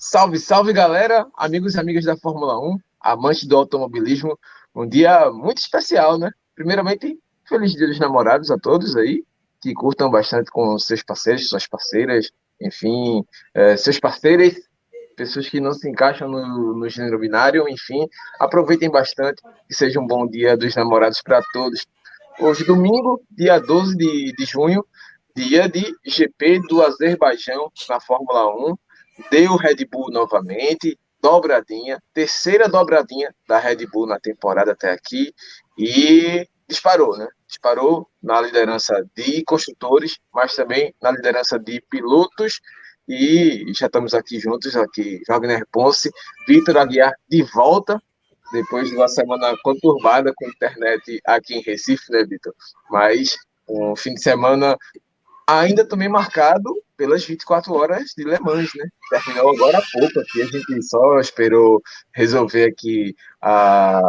Salve, salve galera, amigos e amigas da Fórmula 1, amantes do automobilismo. Um dia muito especial, né? Primeiramente, feliz Dia dos Namorados a todos aí, que curtam bastante com seus parceiros, suas parceiras, enfim, seus parceiros, pessoas que não se encaixam no gênero binário, enfim, aproveitem bastante, que seja um bom Dia dos Namorados para todos. Hoje, domingo, dia 12 de junho, dia de GP do Azerbaijão na Fórmula 1. Deu Red Bull novamente, dobradinha, terceira dobradinha da Red Bull na temporada até aqui e disparou, né? Disparou na liderança de construtores, mas também na liderança de pilotos. E já estamos aqui juntos, aqui, Wagner Ponce, Vitor Aguiar de volta depois de uma semana conturbada com a internet aqui em Recife, né, Vitor? Mas um fim de semana ainda também marcado pelas 24 horas de Le Mans, né? Terminou agora há pouco aqui, a gente só esperou resolver aqui a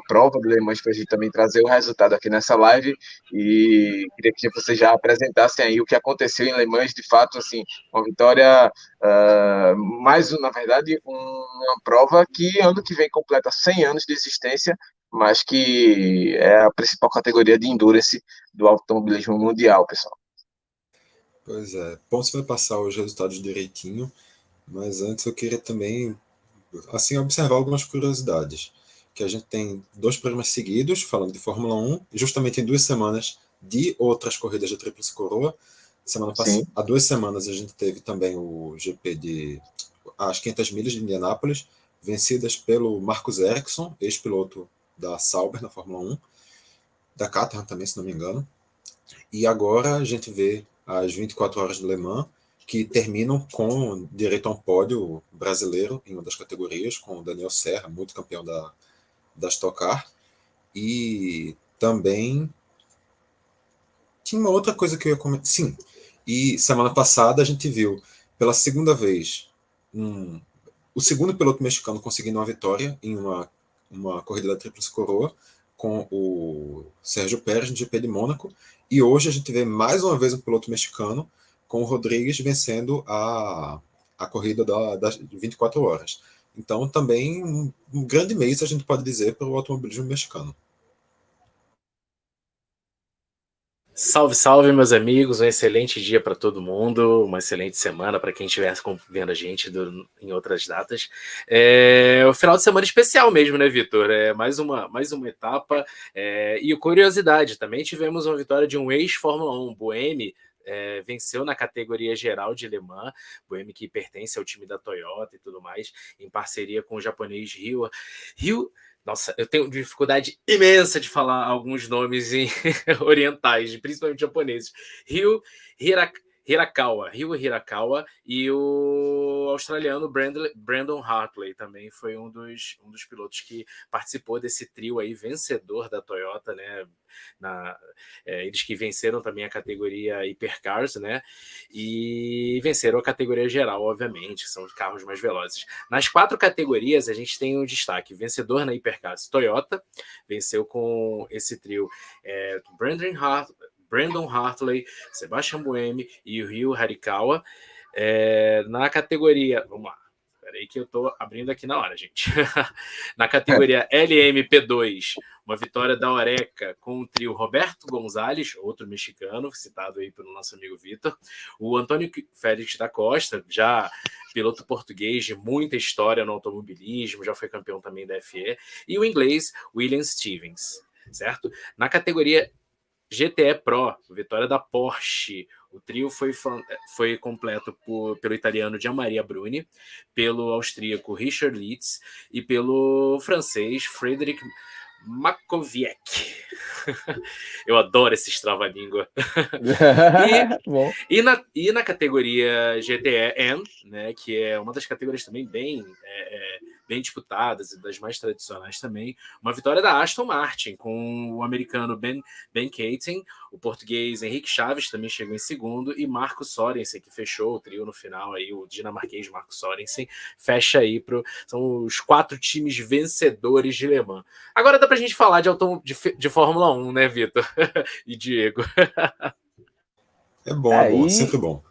prova do Le Mans para a gente também trazer o resultado aqui nessa live e queria que vocês já apresentassem aí o que aconteceu em Le Mans, de fato, assim, uma vitória, mais, na verdade, uma prova que ano que vem completa 100 anos de existência, mas que é a principal categoria de endurance do automobilismo mundial, pessoal. Pois é, Ponce vai passar os resultados direitinho, mas antes eu queria também assim observar algumas curiosidades. Que a gente tem 2 programas seguidos falando de Fórmula 1, justamente em 2 semanas de outras corridas de Tríplice Coroa. Há 2 semanas a gente teve também o GP de as 500 milhas de Indianápolis, vencidas pelo Marcus Ericsson, ex-piloto da Sauber na Fórmula 1, da Caterham também, se não me engano. E agora a gente vê as 24 horas de Le Mans, que terminam com direito a um pódio brasileiro em uma das categorias, com o Daniel Serra, muito campeão da Stock Car. E também tinha uma outra coisa que eu ia comentar. Sim, e semana passada a gente viu pela segunda vez o segundo piloto mexicano conseguindo uma vitória em uma corrida da Tríplice Coroa, com o Sérgio Pérez no GP de Mônaco. E hoje a gente vê mais uma vez um piloto mexicano com o Rodrigues vencendo a corrida das 24 horas. Então, também um grande mês, a gente pode dizer, para o automobilismo mexicano. Salve, salve, meus amigos. Um excelente dia para todo mundo, uma excelente semana para quem estiver vendo a gente em outras datas. O final de semana especial mesmo, né, Vitor? Mais uma etapa. E curiosidade, também tivemos uma vitória de um ex-Fórmula 1, Buemi. Venceu na categoria geral de Le Mans, Buemi, que pertence ao time da Toyota e tudo mais, em parceria com o japonês Ryu. Nossa, eu tenho dificuldade imensa de falar alguns nomes orientais, principalmente japoneses. Ryu Hirakawa e o australiano Brandon Hartley também foi um dos pilotos que participou desse trio aí, vencedor da Toyota, né? Eles que venceram também a categoria Hypercars, né? E venceram a categoria geral, obviamente, que são os carros mais velozes. Nas 4 categorias, a gente tem um destaque: vencedor na Hypercars, Toyota, venceu com esse trio Brandon Hartley, Sebastian Buemi e o Ryu Hirakawa. Na categoria... Vamos lá. Peraí que eu tô abrindo aqui na hora, gente. Na categoria LMP2, uma vitória da Oreca com o trio Roberto Gonzalez, outro mexicano, citado aí pelo nosso amigo Vitor. O Antônio Félix da Costa, já piloto português de muita história no automobilismo, já foi campeão também da FE. E o inglês William Stevens, certo? Na categoria GTE Pro, vitória da Porsche. O trio foi completo pelo italiano Gianmaria Bruni, pelo austríaco Richard Lietz e pelo francês Frédéric Makowiak. Eu adoro esse trava-língua. E na categoria GTE-N, né, que é uma das categorias também bem disputadas e das mais tradicionais também, uma vitória da Aston Martin, com o americano Ben Keating, o português Henrique Chaves também chegou em segundo, e Marco Sorensen, que fechou o trio no final, aí, o dinamarquês Marco Sorensen, fecha aí, são os 4 times vencedores de Le Mans. Agora dá pra gente falar de Fórmula 1, né, Vitor? E Diego? É bom, sempre bom.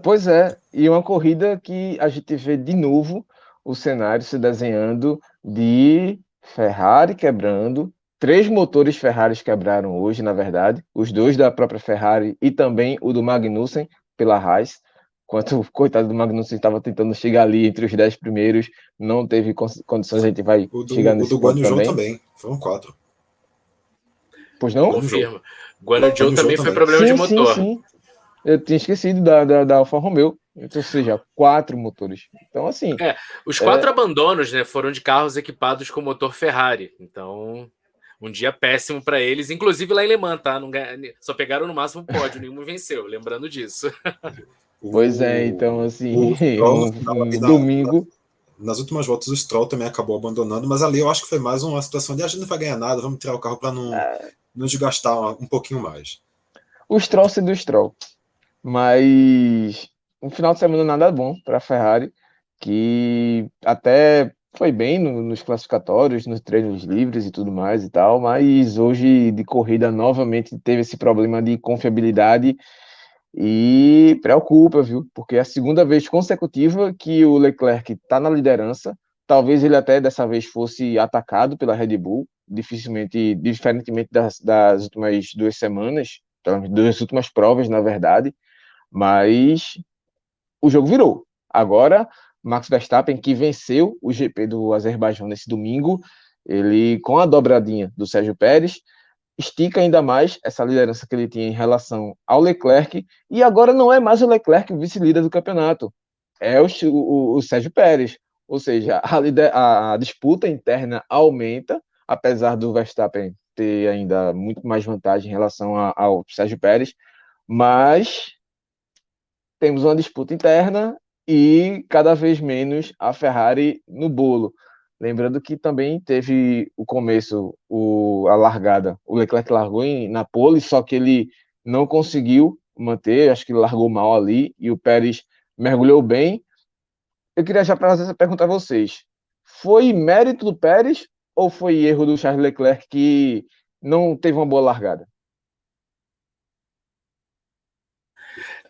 Pois é, e uma corrida que a gente vê de novo o cenário se desenhando de Ferrari quebrando, três motores Ferrari quebraram hoje, na verdade, os dois da própria Ferrari e também o do Magnussen pela Haas, enquanto o coitado do Magnussen estava tentando chegar ali entre os 10 primeiros, não teve condições, a gente vai chegar O nesse do ponto Guanyu Zhou também. também. Foram 4. Pois não? Guanyu Zhou. Confirma. Guanaju Guanyu Zhou também foi também. problema de Sim, sim, motor. sim. Eu tinha esquecido da Alfa Romeo. Então, ou seja, quatro motores. Então, assim, Os quatro é, abandonos, né, foram de carros equipados com motor Ferrari. Então, um dia péssimo para eles, inclusive lá em Le Mans, tá? Não só pegaram no máximo pódio, nenhum venceu, lembrando disso. pois é, então, assim, O Stroll, no final, um domingo. nas últimas voltas, o Stroll também acabou abandonando, mas ali eu acho que foi mais uma situação de a gente não vai ganhar nada, vamos tirar o carro para não desgastar um pouquinho mais. O Stroll sendo o Stroll. Mas um final de semana nada bom para a Ferrari, que até foi bem nos classificatórios, nos treinos livres e tudo mais e tal, mas hoje de corrida novamente teve esse problema de confiabilidade e preocupa, viu? Porque é a segunda vez consecutiva que o Leclerc está na liderança. Talvez ele até dessa vez fosse atacado pela Red Bull, dificilmente, diferentemente das últimas 2 semanas, das últimas provas, na verdade, mas o jogo virou. Agora, Max Verstappen, que venceu o GP do Azerbaijão nesse domingo, ele, com a dobradinha do Sérgio Pérez, estica ainda mais essa liderança que ele tinha em relação ao Leclerc, e agora não é mais o Leclerc o vice-líder do campeonato, é o Sérgio Pérez. Ou seja, a disputa interna aumenta, apesar do Verstappen ter ainda muito mais vantagem em relação ao Sérgio Pérez, mas temos uma disputa interna e cada vez menos a Ferrari no bolo. Lembrando que também teve o começo, a largada. O Leclerc largou na pole, só que ele não conseguiu manter, acho que ele largou mal ali, e o Pérez mergulhou bem. Eu queria já fazer essa pergunta a vocês. Foi mérito do Pérez ou foi erro do Charles Leclerc que não teve uma boa largada?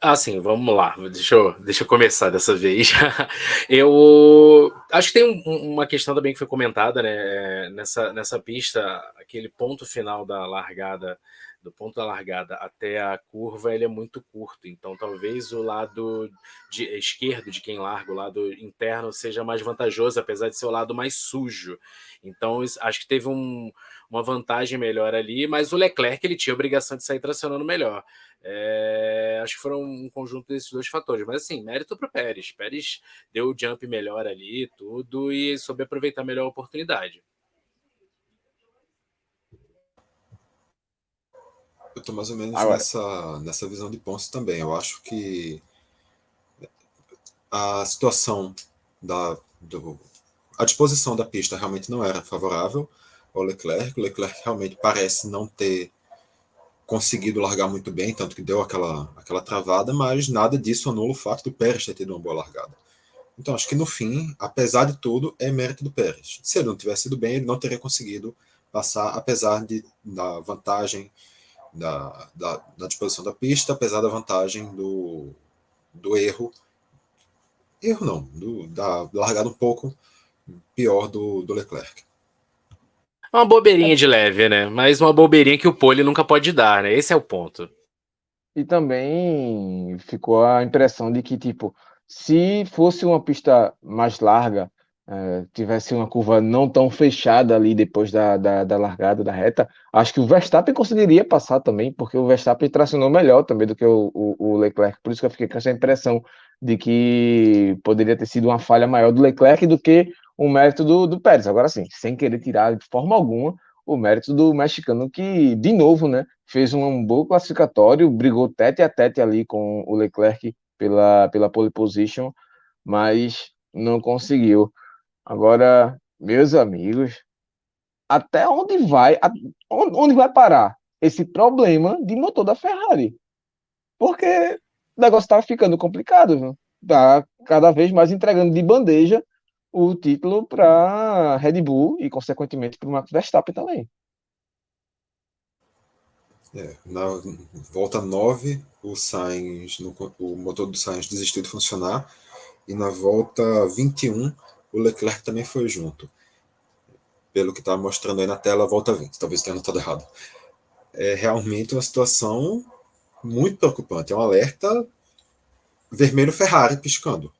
Assim, vamos lá, deixa eu começar dessa vez. Eu acho que tem uma questão também que foi comentada, né, nessa pista, aquele ponto final da largada, do ponto da largada até a curva, ele é muito curto, então talvez o lado esquerdo de quem larga, o lado interno, seja mais vantajoso, apesar de ser o lado mais sujo. Então acho que teve uma vantagem melhor ali, mas o Leclerc ele tinha a obrigação de sair tracionando melhor. Acho que foram um conjunto desses dois fatores, mas assim, mérito para o Pérez. Pérez deu o jump melhor ali, tudo, e soube aproveitar melhor a oportunidade. Eu estou mais ou menos Agora, nessa visão de pontos também. Eu acho que a situação a disposição da pista realmente não era favorável ao Leclerc. O Leclerc realmente parece não ter conseguido largar muito bem, tanto que deu aquela travada, mas nada disso anula o fato do Pérez ter tido uma boa largada. Então, acho que no fim, apesar de tudo, é mérito do Pérez. Se ele não tivesse ido bem, ele não teria conseguido passar, apesar da vantagem da disposição da pista, apesar da vantagem do erro. Erro não, da largada um pouco pior do Leclerc. Uma bobeirinha de leve, né? Mas uma bobeirinha que o pole nunca pode dar, né? Esse é o ponto. e também ficou a impressão de que, tipo, se fosse uma pista mais larga, tivesse uma curva não tão fechada ali depois da largada da reta, acho que o Verstappen conseguiria passar também, porque o Verstappen tracionou melhor também do que o Leclerc. Por isso que eu fiquei com essa impressão de que poderia ter sido uma falha maior do Leclerc do que um mérito do Pérez. Agora sim, sem querer tirar de forma alguma o mérito do mexicano, que, de novo, né, fez um bom classificatório, brigou tete a tete ali com o Leclerc pela pole position, mas não conseguiu. Agora, meus amigos, até onde vai parar esse problema de motor da Ferrari? Porque o negócio está ficando complicado, viu? Tá cada vez mais entregando de bandeja o título para Red Bull e, consequentemente, para o Max Verstappen também. Na volta 9, o motor do Sainz desistiu de funcionar, e na volta 21, o Leclerc também foi junto. Pelo que está mostrando aí na tela, a volta 20. Talvez tenha anotado errado. É realmente uma situação muito preocupante. É um alerta vermelho Ferrari piscando.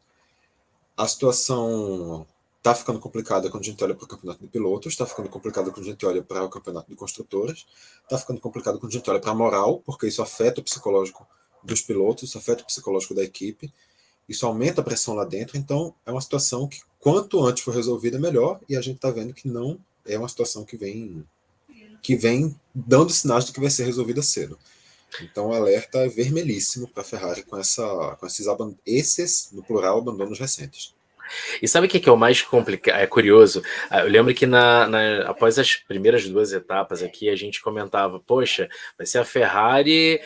A situação está ficando complicada quando a gente olha para o campeonato de pilotos, está ficando complicada quando a gente olha para o campeonato de construtores, está ficando complicado quando a gente olha para a moral, porque isso afeta o psicológico dos pilotos, isso afeta o psicológico da equipe, isso aumenta a pressão lá dentro. Então é uma situação que quanto antes for resolvida, melhor, e a gente está vendo que não é uma situação que vem dando sinais de que vai ser resolvida cedo. Então o alerta é vermelhíssimo para a Ferrari com esses, no plural, abandonos recentes. E sabe o que é o mais complicado? É curioso. Eu lembro que após as primeiras 2 etapas aqui, a gente comentava: poxa, vai ser a Ferrari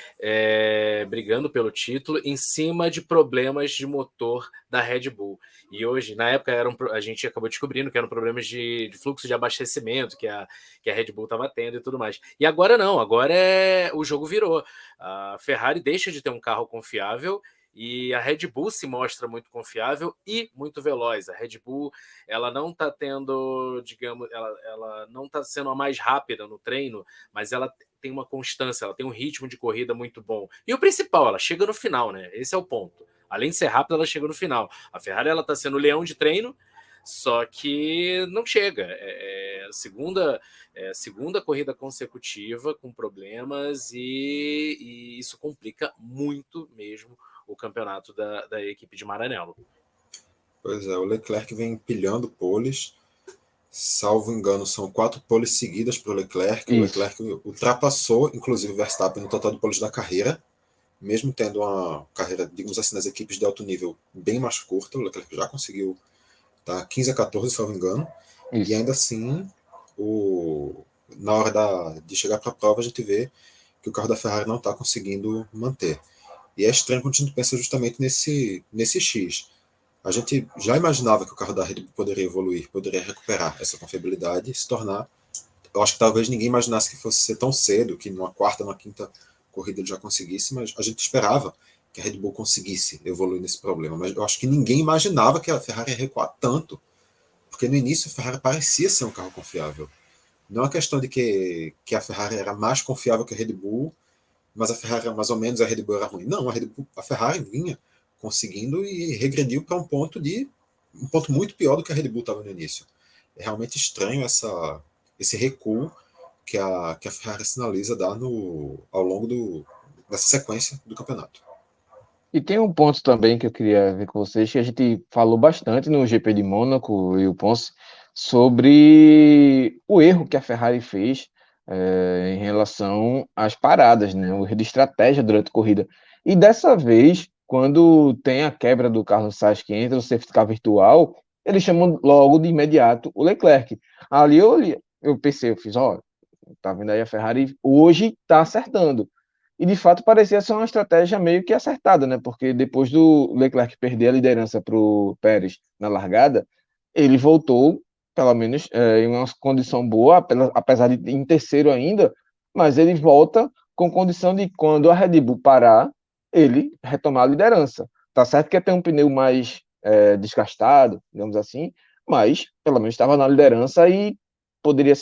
brigando pelo título em cima de problemas de motor da Red Bull. E hoje, na época, a gente acabou descobrindo que eram problemas de fluxo de abastecimento que a Red Bull estava tendo e tudo mais. E agora não, agora o jogo virou. A Ferrari deixa de ter um carro confiável e a Red Bull se mostra muito confiável e muito veloz. A Red Bull, ela não está tendo, digamos, ela não está sendo a mais rápida no treino, mas ela tem uma constância, ela tem um ritmo de corrida muito bom. E o principal, ela chega no final, né? Esse é o ponto. Além de ser rápida, ela chega no final. A Ferrari, ela está sendo o leão de treino, só que não chega. Segunda corrida consecutiva com problemas e isso complica muito mesmo o campeonato da equipe de Maranello. Pois é, o Leclerc vem empilhando poles. Salvo engano, são 4 poles seguidas para o Leclerc. O Leclerc ultrapassou, inclusive, o Verstappen no total de poles da carreira, mesmo tendo uma carreira, digamos assim, nas equipes de alto nível bem mais curta. O Leclerc já conseguiu estar 15 a 14, salvo engano. Isso. E ainda assim, na hora de chegar para a prova, a gente vê que o carro da Ferrari não está conseguindo manter. E é estranho quando a gente pensa justamente nesse X. A gente já imaginava que o carro da Red Bull poderia evoluir, poderia recuperar essa confiabilidade e se tornar... Eu acho que talvez ninguém imaginasse que fosse ser tão cedo, que numa quarta, numa quinta corrida ele já conseguisse, mas a gente esperava que a Red Bull conseguisse evoluir nesse problema. Mas eu acho que ninguém imaginava que a Ferrari ia recuar tanto, porque no início a Ferrari parecia ser um carro confiável. Não é uma questão de que a Ferrari era mais confiável que a Red Bull, mas a Ferrari mais ou menos, a Red Bull era ruim. Não, a Ferrari vinha conseguindo e regrediu para um ponto muito pior do que a Red Bull estava no início. É realmente estranho esse recuo que a Ferrari sinaliza dar ao longo dessa sequência do campeonato. E tem um ponto também que eu queria ver com vocês, que a gente falou bastante no GP de Mônaco e o Ponce, sobre o erro que a Ferrari fez em relação às paradas, né? O erro de estratégia durante a corrida. E dessa vez, quando tem a quebra do Carlos Sainz que entra no safety car virtual, eles chamam logo de imediato o Leclerc. Ali eu pensei, eu fiz, tá vendo aí, a Ferrari hoje tá acertando. E de fato parecia ser uma estratégia meio que acertada, né? Porque depois do Leclerc perder a liderança para o Pérez na largada, ele voltou, pelo menos, em uma condição boa, apesar de em terceiro ainda, mas ele volta com condição de, quando a Red Bull parar, ele retomar a liderança. Tá certo que ia ter um pneu mais desgastado, digamos assim, mas pelo menos estava na liderança e poderia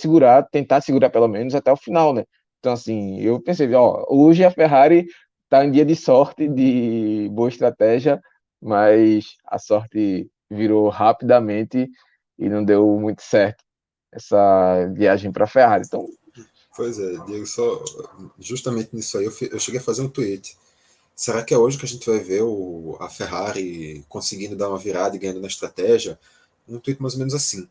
tentar segurar pelo menos até o final, né? Então, assim, eu pensei, hoje a Ferrari está em dia de sorte, de boa estratégia, mas a sorte virou rapidamente e não deu muito certo essa viagem para a Ferrari. Então, pois é, Diego, justamente nisso aí eu cheguei a fazer um tweet. Será que é hoje que a gente vai ver a Ferrari conseguindo dar uma virada e ganhando na estratégia? Um tweet mais ou menos assim.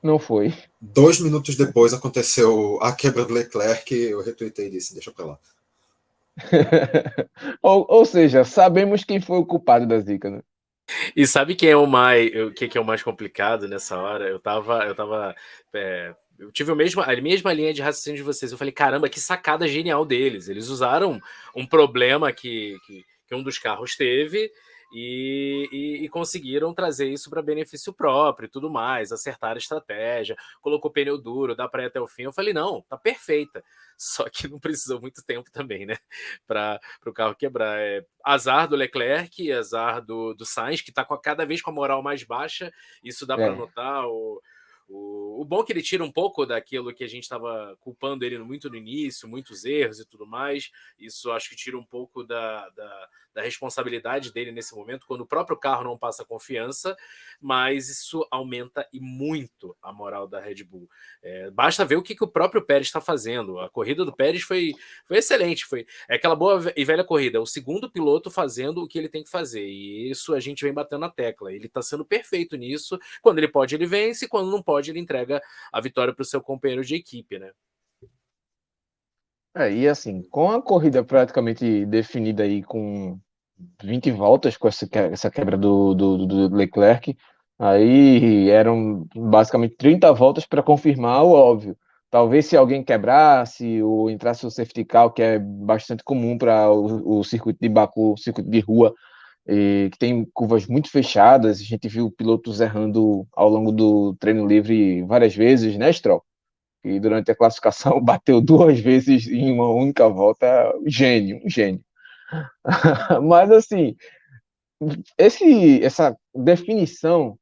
Não foi. 2 minutos depois aconteceu a quebra do Leclerc, eu retuitei e disse, deixa pra lá. ou seja, sabemos quem foi o culpado da zica, né? E sabe quem é o que é o mais complicado nessa hora? Eu tive a mesma linha de raciocínio de vocês. Eu falei, caramba, que sacada genial deles. Eles usaram um problema que um dos carros teve e conseguiram trazer isso para benefício próprio e tudo mais, acertar a estratégia, colocou pneu duro, dá para ir até o fim. Eu falei, não, tá perfeita. Só que não precisou muito tempo também, né? Para o carro quebrar. Azar do Leclerc, azar do Sainz, que está cada vez com a moral mais baixa. Isso dá para notar. O bom é que ele tira um pouco daquilo que a gente estava culpando ele muito no início, muitos erros e tudo mais. Isso acho que tira um pouco da responsabilidade dele nesse momento, quando o próprio carro não passa confiança, mas isso aumenta e muito a moral da Red Bull. Basta ver o que o próprio Pérez está fazendo. A corrida do Pérez foi excelente. É aquela boa e velha corrida. O segundo piloto fazendo o que ele tem que fazer. E isso a gente vem batendo na tecla. Ele está sendo perfeito nisso. Quando ele pode, ele vence. Quando não pode, ele entrega a vitória para o seu companheiro de equipe, né? E assim, com a corrida praticamente definida aí com 20 voltas, com essa quebra do Leclerc, aí eram basicamente 30 voltas para confirmar o óbvio. Talvez se alguém quebrasse ou entrasse o safety car, que é bastante comum para o circuito de Baku, o circuito de rua, que tem curvas muito fechadas, a gente viu pilotos errando ao longo do treino livre várias vezes, né, Stroll? E durante a classificação bateu 2 vezes em uma única volta, um gênio. Mas assim, essa definição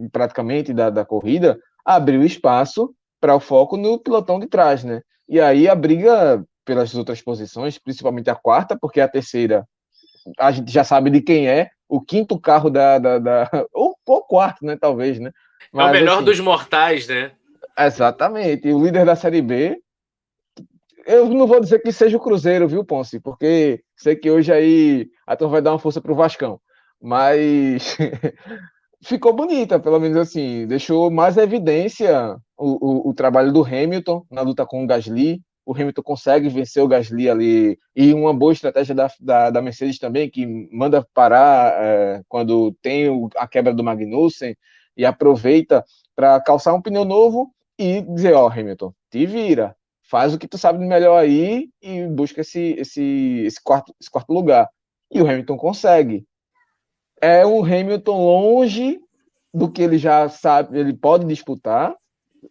praticamente da corrida abriu espaço para o foco no pilotão de trás, né? E aí a briga pelas outras posições, principalmente a quarta, porque a terceira a gente já sabe de quem é, o quinto carro ou quarto, né? Talvez, né? É o Mas melhor assim, dos mortais, né? exatamente. O líder da Série B, eu não vou dizer que seja o Cruzeiro, viu, Ponce? Porque sei que hoje aí a turma vai dar uma força pro Vascão. Mas ficou bonita, pelo menos assim, deixou mais evidência o trabalho do Hamilton na luta com o Gasly. O Hamilton consegue vencer o Gasly ali, e uma boa estratégia da Mercedes também, que manda parar quando tem a quebra do Magnussen e aproveita para calçar um pneu novo e dizer, ó, Hamilton, te vira, faz o que tu sabe de melhor aí e busca esse quarto lugar. E o Hamilton consegue. É um Hamilton longe do que ele já sabe, ele pode disputar,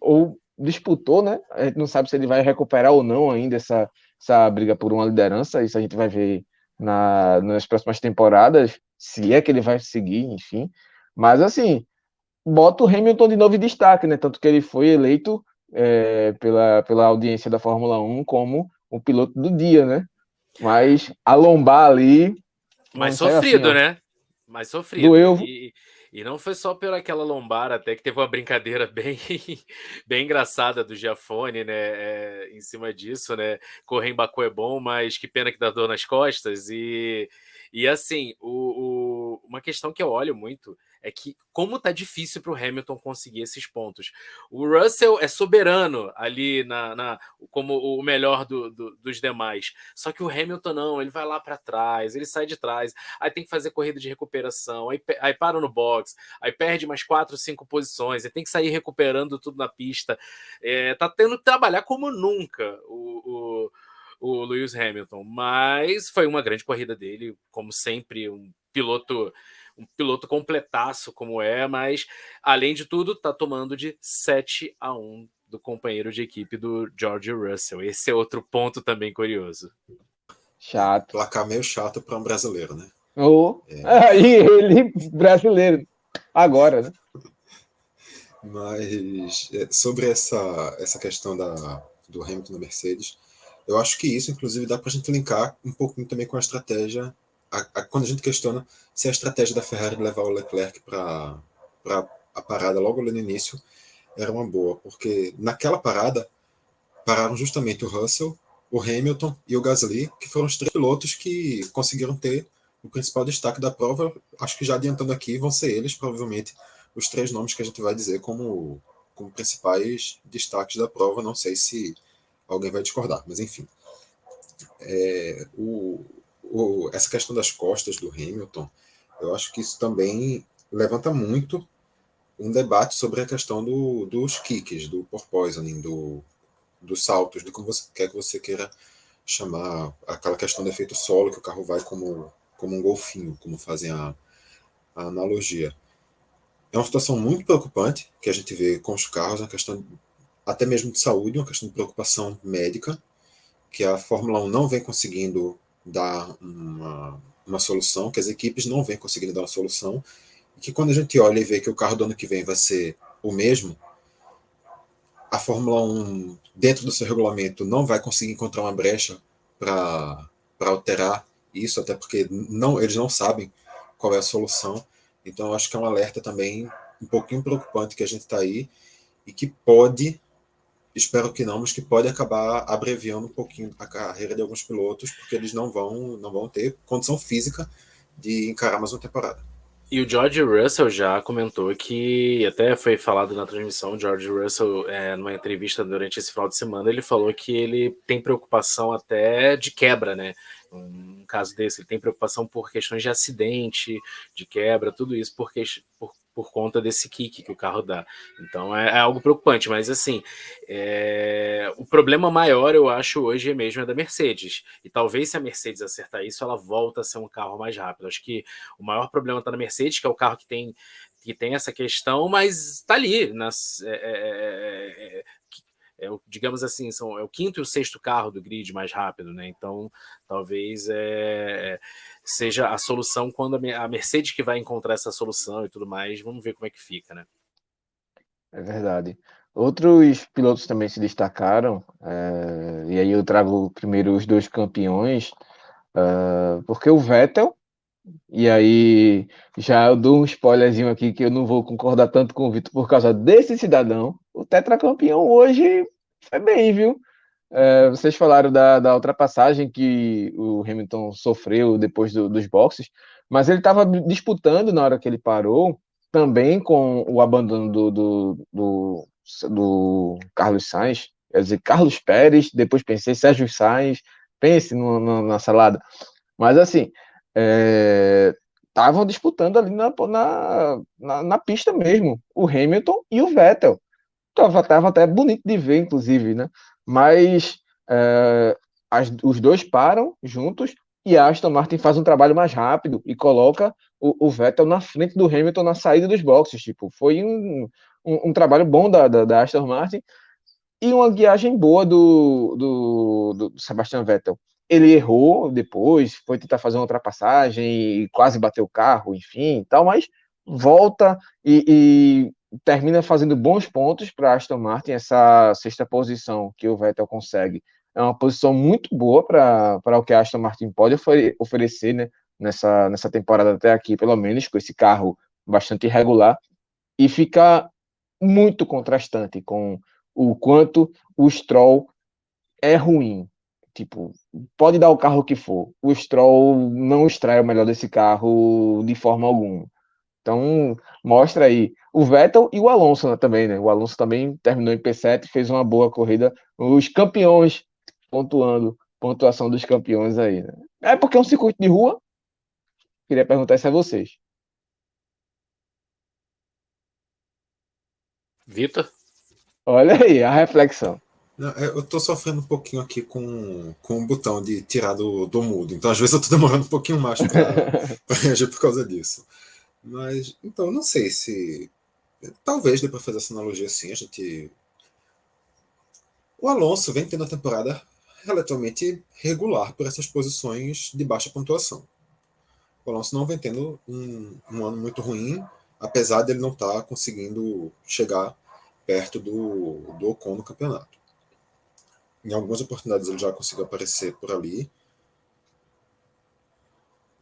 ou disputou, né? A gente não sabe se ele vai recuperar ou não ainda essa briga por uma liderança, isso a gente vai ver nas próximas temporadas, se é que ele vai seguir, enfim. Mas assim, bota o Hamilton de novo em destaque, né? Tanto que ele foi eleito pela audiência da Fórmula 1 como o piloto do dia, né? Mas a lombar ali, Mais saiu assim, sofrido, ó. né? Mais sofrido. Doeu. E não foi só pelaquela lombar, até que teve uma brincadeira bem, bem engraçada do Giafone, né? Em cima disso, né? Correr em Baku é bom, mas que pena que dá dor nas costas. E assim, uma questão que eu olho muito é que como tá difícil para o Hamilton conseguir esses pontos. O Russell é soberano ali como o melhor dos demais. Só que o Hamilton não, ele vai lá para trás, ele sai de trás, aí tem que fazer corrida de recuperação, aí para no box, aí perde mais 4, 5 posições, aí tem que sair recuperando tudo na pista. Tá tendo que trabalhar como nunca o Lewis Hamilton, mas foi uma grande corrida dele, como sempre, um piloto completaço como mas além de tudo tá tomando de 7-1 do companheiro de equipe do George Russell. Esse é outro ponto também curioso. Chato. Placar meio chato para um brasileiro, né? E ele, brasileiro, agora, né? Mas sobre essa questão do Hamilton na Mercedes, eu acho que isso, inclusive, dá para a gente linkar um pouquinho também com a estratégia, quando a gente questiona se a estratégia da Ferrari de levar o Leclerc para a parada logo ali no início era uma boa, porque naquela parada pararam justamente o Russell, o Hamilton e o Gasly, que foram os 3 pilotos que conseguiram ter o principal destaque da prova. Acho que já adiantando aqui, vão ser eles, provavelmente, os 3 nomes que a gente vai dizer como principais destaques da prova. Não sei se alguém vai discordar, mas enfim. Essa questão das costas do Hamilton, eu acho que isso também levanta muito um debate sobre a questão dos kicks, do porpoising, dos saltos, de como você quer que você queira chamar aquela questão do efeito solo, que o carro vai como um golfinho, como fazem a analogia. É uma situação muito preocupante que a gente vê com os carros, uma questão até mesmo de saúde, uma questão de preocupação médica, que a Fórmula 1 não vem conseguindo dar uma solução, que as equipes não vêm conseguindo dar uma solução, e que quando a gente olha e vê que o carro do ano que vem vai ser o mesmo, a Fórmula 1, dentro do seu regulamento, não vai conseguir encontrar uma brecha para alterar isso, até porque eles não sabem qual é a solução. Então, acho que é um alerta também um pouquinho preocupante que a gente está aí e que pode, espero que não, mas que pode acabar abreviando um pouquinho a carreira de alguns pilotos, porque eles não vão ter condição física de encarar mais uma temporada. E o George Russell já comentou que, até foi falado na transmissão, o George Russell, numa entrevista durante esse final de semana, ele falou que ele tem preocupação até de quebra, né? Um caso desse, ele tem preocupação por questões de acidente, de quebra, tudo isso por conta desse kick que o carro dá. Então é algo preocupante, mas assim, o problema maior, eu acho, hoje mesmo é da Mercedes. E talvez se a Mercedes acertar isso, ela volta a ser um carro mais rápido. Acho que o maior problema está na Mercedes, que é o carro que tem essa questão, mas está ali. Digamos assim, é o quinto e o sexto carro do grid mais rápido, né? Então, talvez seja a solução quando a Mercedes que vai encontrar essa solução e tudo mais. Vamos ver como é que fica, né? É verdade. Outros pilotos também se destacaram, e aí eu trago primeiro os dois campeões, porque o Vettel, e aí já eu dou um spoilerzinho aqui que eu não vou concordar tanto com o Vitor por causa desse cidadão, o tetracampeão hoje foi bem, viu? Vocês falaram da ultrapassagem que o Hamilton sofreu depois dos boxes, mas ele estava disputando na hora que ele parou, também com o abandono do Carlos Sainz, quer dizer, Carlos Pérez, depois pensei Sérgio Sainz, pense na salada. Mas assim, estavam disputando ali na pista mesmo, o Hamilton e o Vettel. Tava até bonito de ver, inclusive, né? Mas os dois param juntos e a Aston Martin faz um trabalho mais rápido e coloca o Vettel na frente do Hamilton na saída dos boxes. Tipo, foi um trabalho bom da Aston Martin e uma guiagem boa do Sebastian Vettel. Ele errou depois, foi tentar fazer uma ultrapassagem e quase bateu o carro, enfim, tal, mas volta e termina fazendo bons pontos para Aston Martin. Essa sexta posição que o Vettel consegue é uma posição muito boa para o que a Aston Martin pode oferecer, né, nessa temporada até aqui, pelo menos, com esse carro bastante irregular, e fica muito contrastante com o quanto o Stroll é ruim. Tipo, pode dar o carro que for, o Stroll não extrai o melhor desse carro de forma alguma. Então, mostra aí o Vettel e o Alonso, né, também, né? O Alonso também terminou em P7, fez uma boa corrida. Os campeões pontuando, pontuação dos campeões aí, né? É porque é um circuito de rua. Queria perguntar isso a vocês. Vitor? Olha aí a reflexão. Não, eu tô sofrendo um pouquinho aqui com o botão de tirar do mudo. Então, às vezes, eu tô demorando um pouquinho mais para reagir por causa disso. Mas, então, não sei se. Talvez dê para fazer essa analogia assim. O Alonso vem tendo a temporada relativamente regular por essas posições de baixa pontuação. O Alonso não vem tendo um ano muito ruim, apesar de ele não estar conseguindo chegar perto do Ocon no campeonato. Em algumas oportunidades ele já conseguiu aparecer por ali.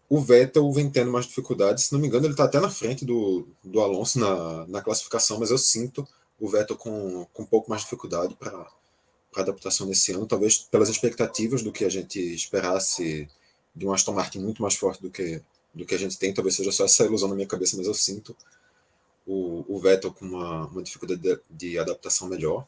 O Vettel vem tendo mais dificuldades. Se não me engano, ele está até na frente do Alonso na classificação, mas eu sinto o Vettel com um pouco mais de dificuldade para adaptação nesse ano, talvez pelas expectativas do que a gente esperasse de um Aston Martin muito mais forte do que a gente tem. Talvez seja só essa ilusão na minha cabeça, mas eu sinto o Vettel com uma dificuldade de adaptação melhor.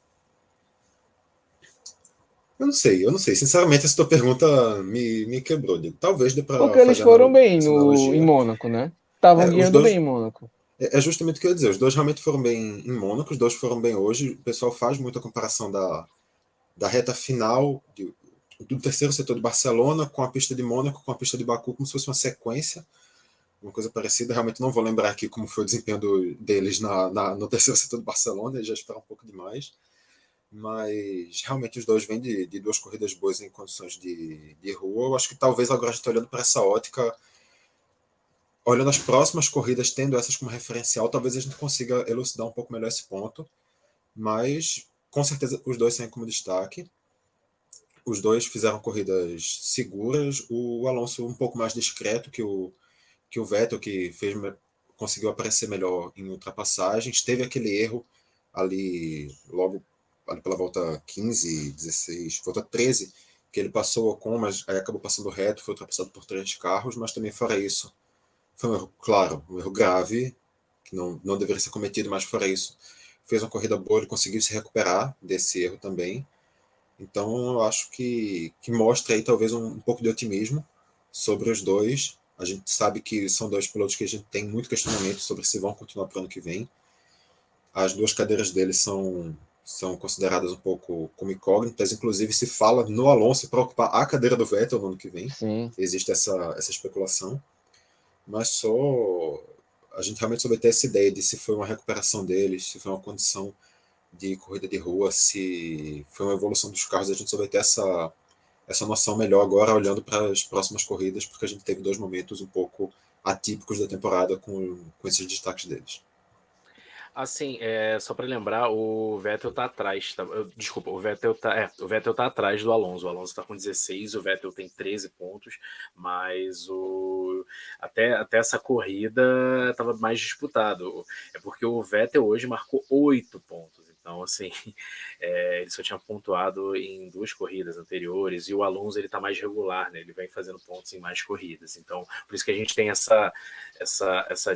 Eu não sei. Sinceramente, essa tua pergunta me quebrou. Talvez dê para Porque eles fazer foram bem essa em analogia. Mônaco, né? Estavam Os guiando bem dois, em Mônaco. é justamente o que eu ia dizer. Os dois realmente foram bem em Mônaco, os dois foram bem hoje. O pessoal faz muita comparação da reta final do terceiro setor de Barcelona com a pista de Mônaco, com a pista de Baku, como se fosse uma sequência. uma coisa parecida. Realmente não vou lembrar aqui como foi o desempenho deles no terceiro setor do Barcelona, eles já esperaram um pouco demais. Mas realmente os dois vêm de duas corridas boas em condições de rua. Eu acho que talvez agora a gente está olhando para essa ótica, olhando as próximas corridas, tendo essas como referencial, talvez a gente consiga elucidar um pouco melhor esse ponto. Mas com certeza os dois saem como destaque. Os dois fizeram corridas seguras. O Alonso um pouco mais discreto que o Vettel, que conseguiu aparecer melhor em ultrapassagens. Teve aquele erro ali logo ali pela volta 15, 16, volta 13, que ele passou o Ocon, mas aí acabou passando reto, foi ultrapassado por 3 carros, mas também fora isso, foi um erro, claro, um erro grave, que não deveria ser cometido, mas fora isso, fez uma corrida boa, ele conseguiu se recuperar desse erro também. Então eu acho que mostra aí talvez um pouco de otimismo sobre os dois. A gente sabe que são dois pilotos que a gente tem muito questionamento sobre se vão continuar para o ano que vem. As duas cadeiras deles são consideradas um pouco como incógnitas, inclusive se fala no Alonso para ocupar a cadeira do Vettel no ano que vem. Sim. Existe essa especulação, mas só a gente realmente só vai ter essa ideia de se foi uma recuperação deles, se foi uma condição de corrida de rua, se foi uma evolução dos carros, a gente só vai ter essa noção melhor agora olhando para as próximas corridas, porque a gente teve 2 momentos um pouco atípicos da temporada com esses destaques deles. Assim, só para lembrar, o Vettel tá atrás. Desculpa, o Vettel tá atrás do Alonso. O Alonso tá com 16, o Vettel tem 13 pontos, mas até essa corrida estava mais disputado. É porque o Vettel hoje marcou 8 pontos. Então, assim, ele só tinha pontuado em 2 corridas anteriores, e o Alonso ele tá mais regular, né? Ele vem fazendo pontos em mais corridas. Então, por isso que a gente tem essa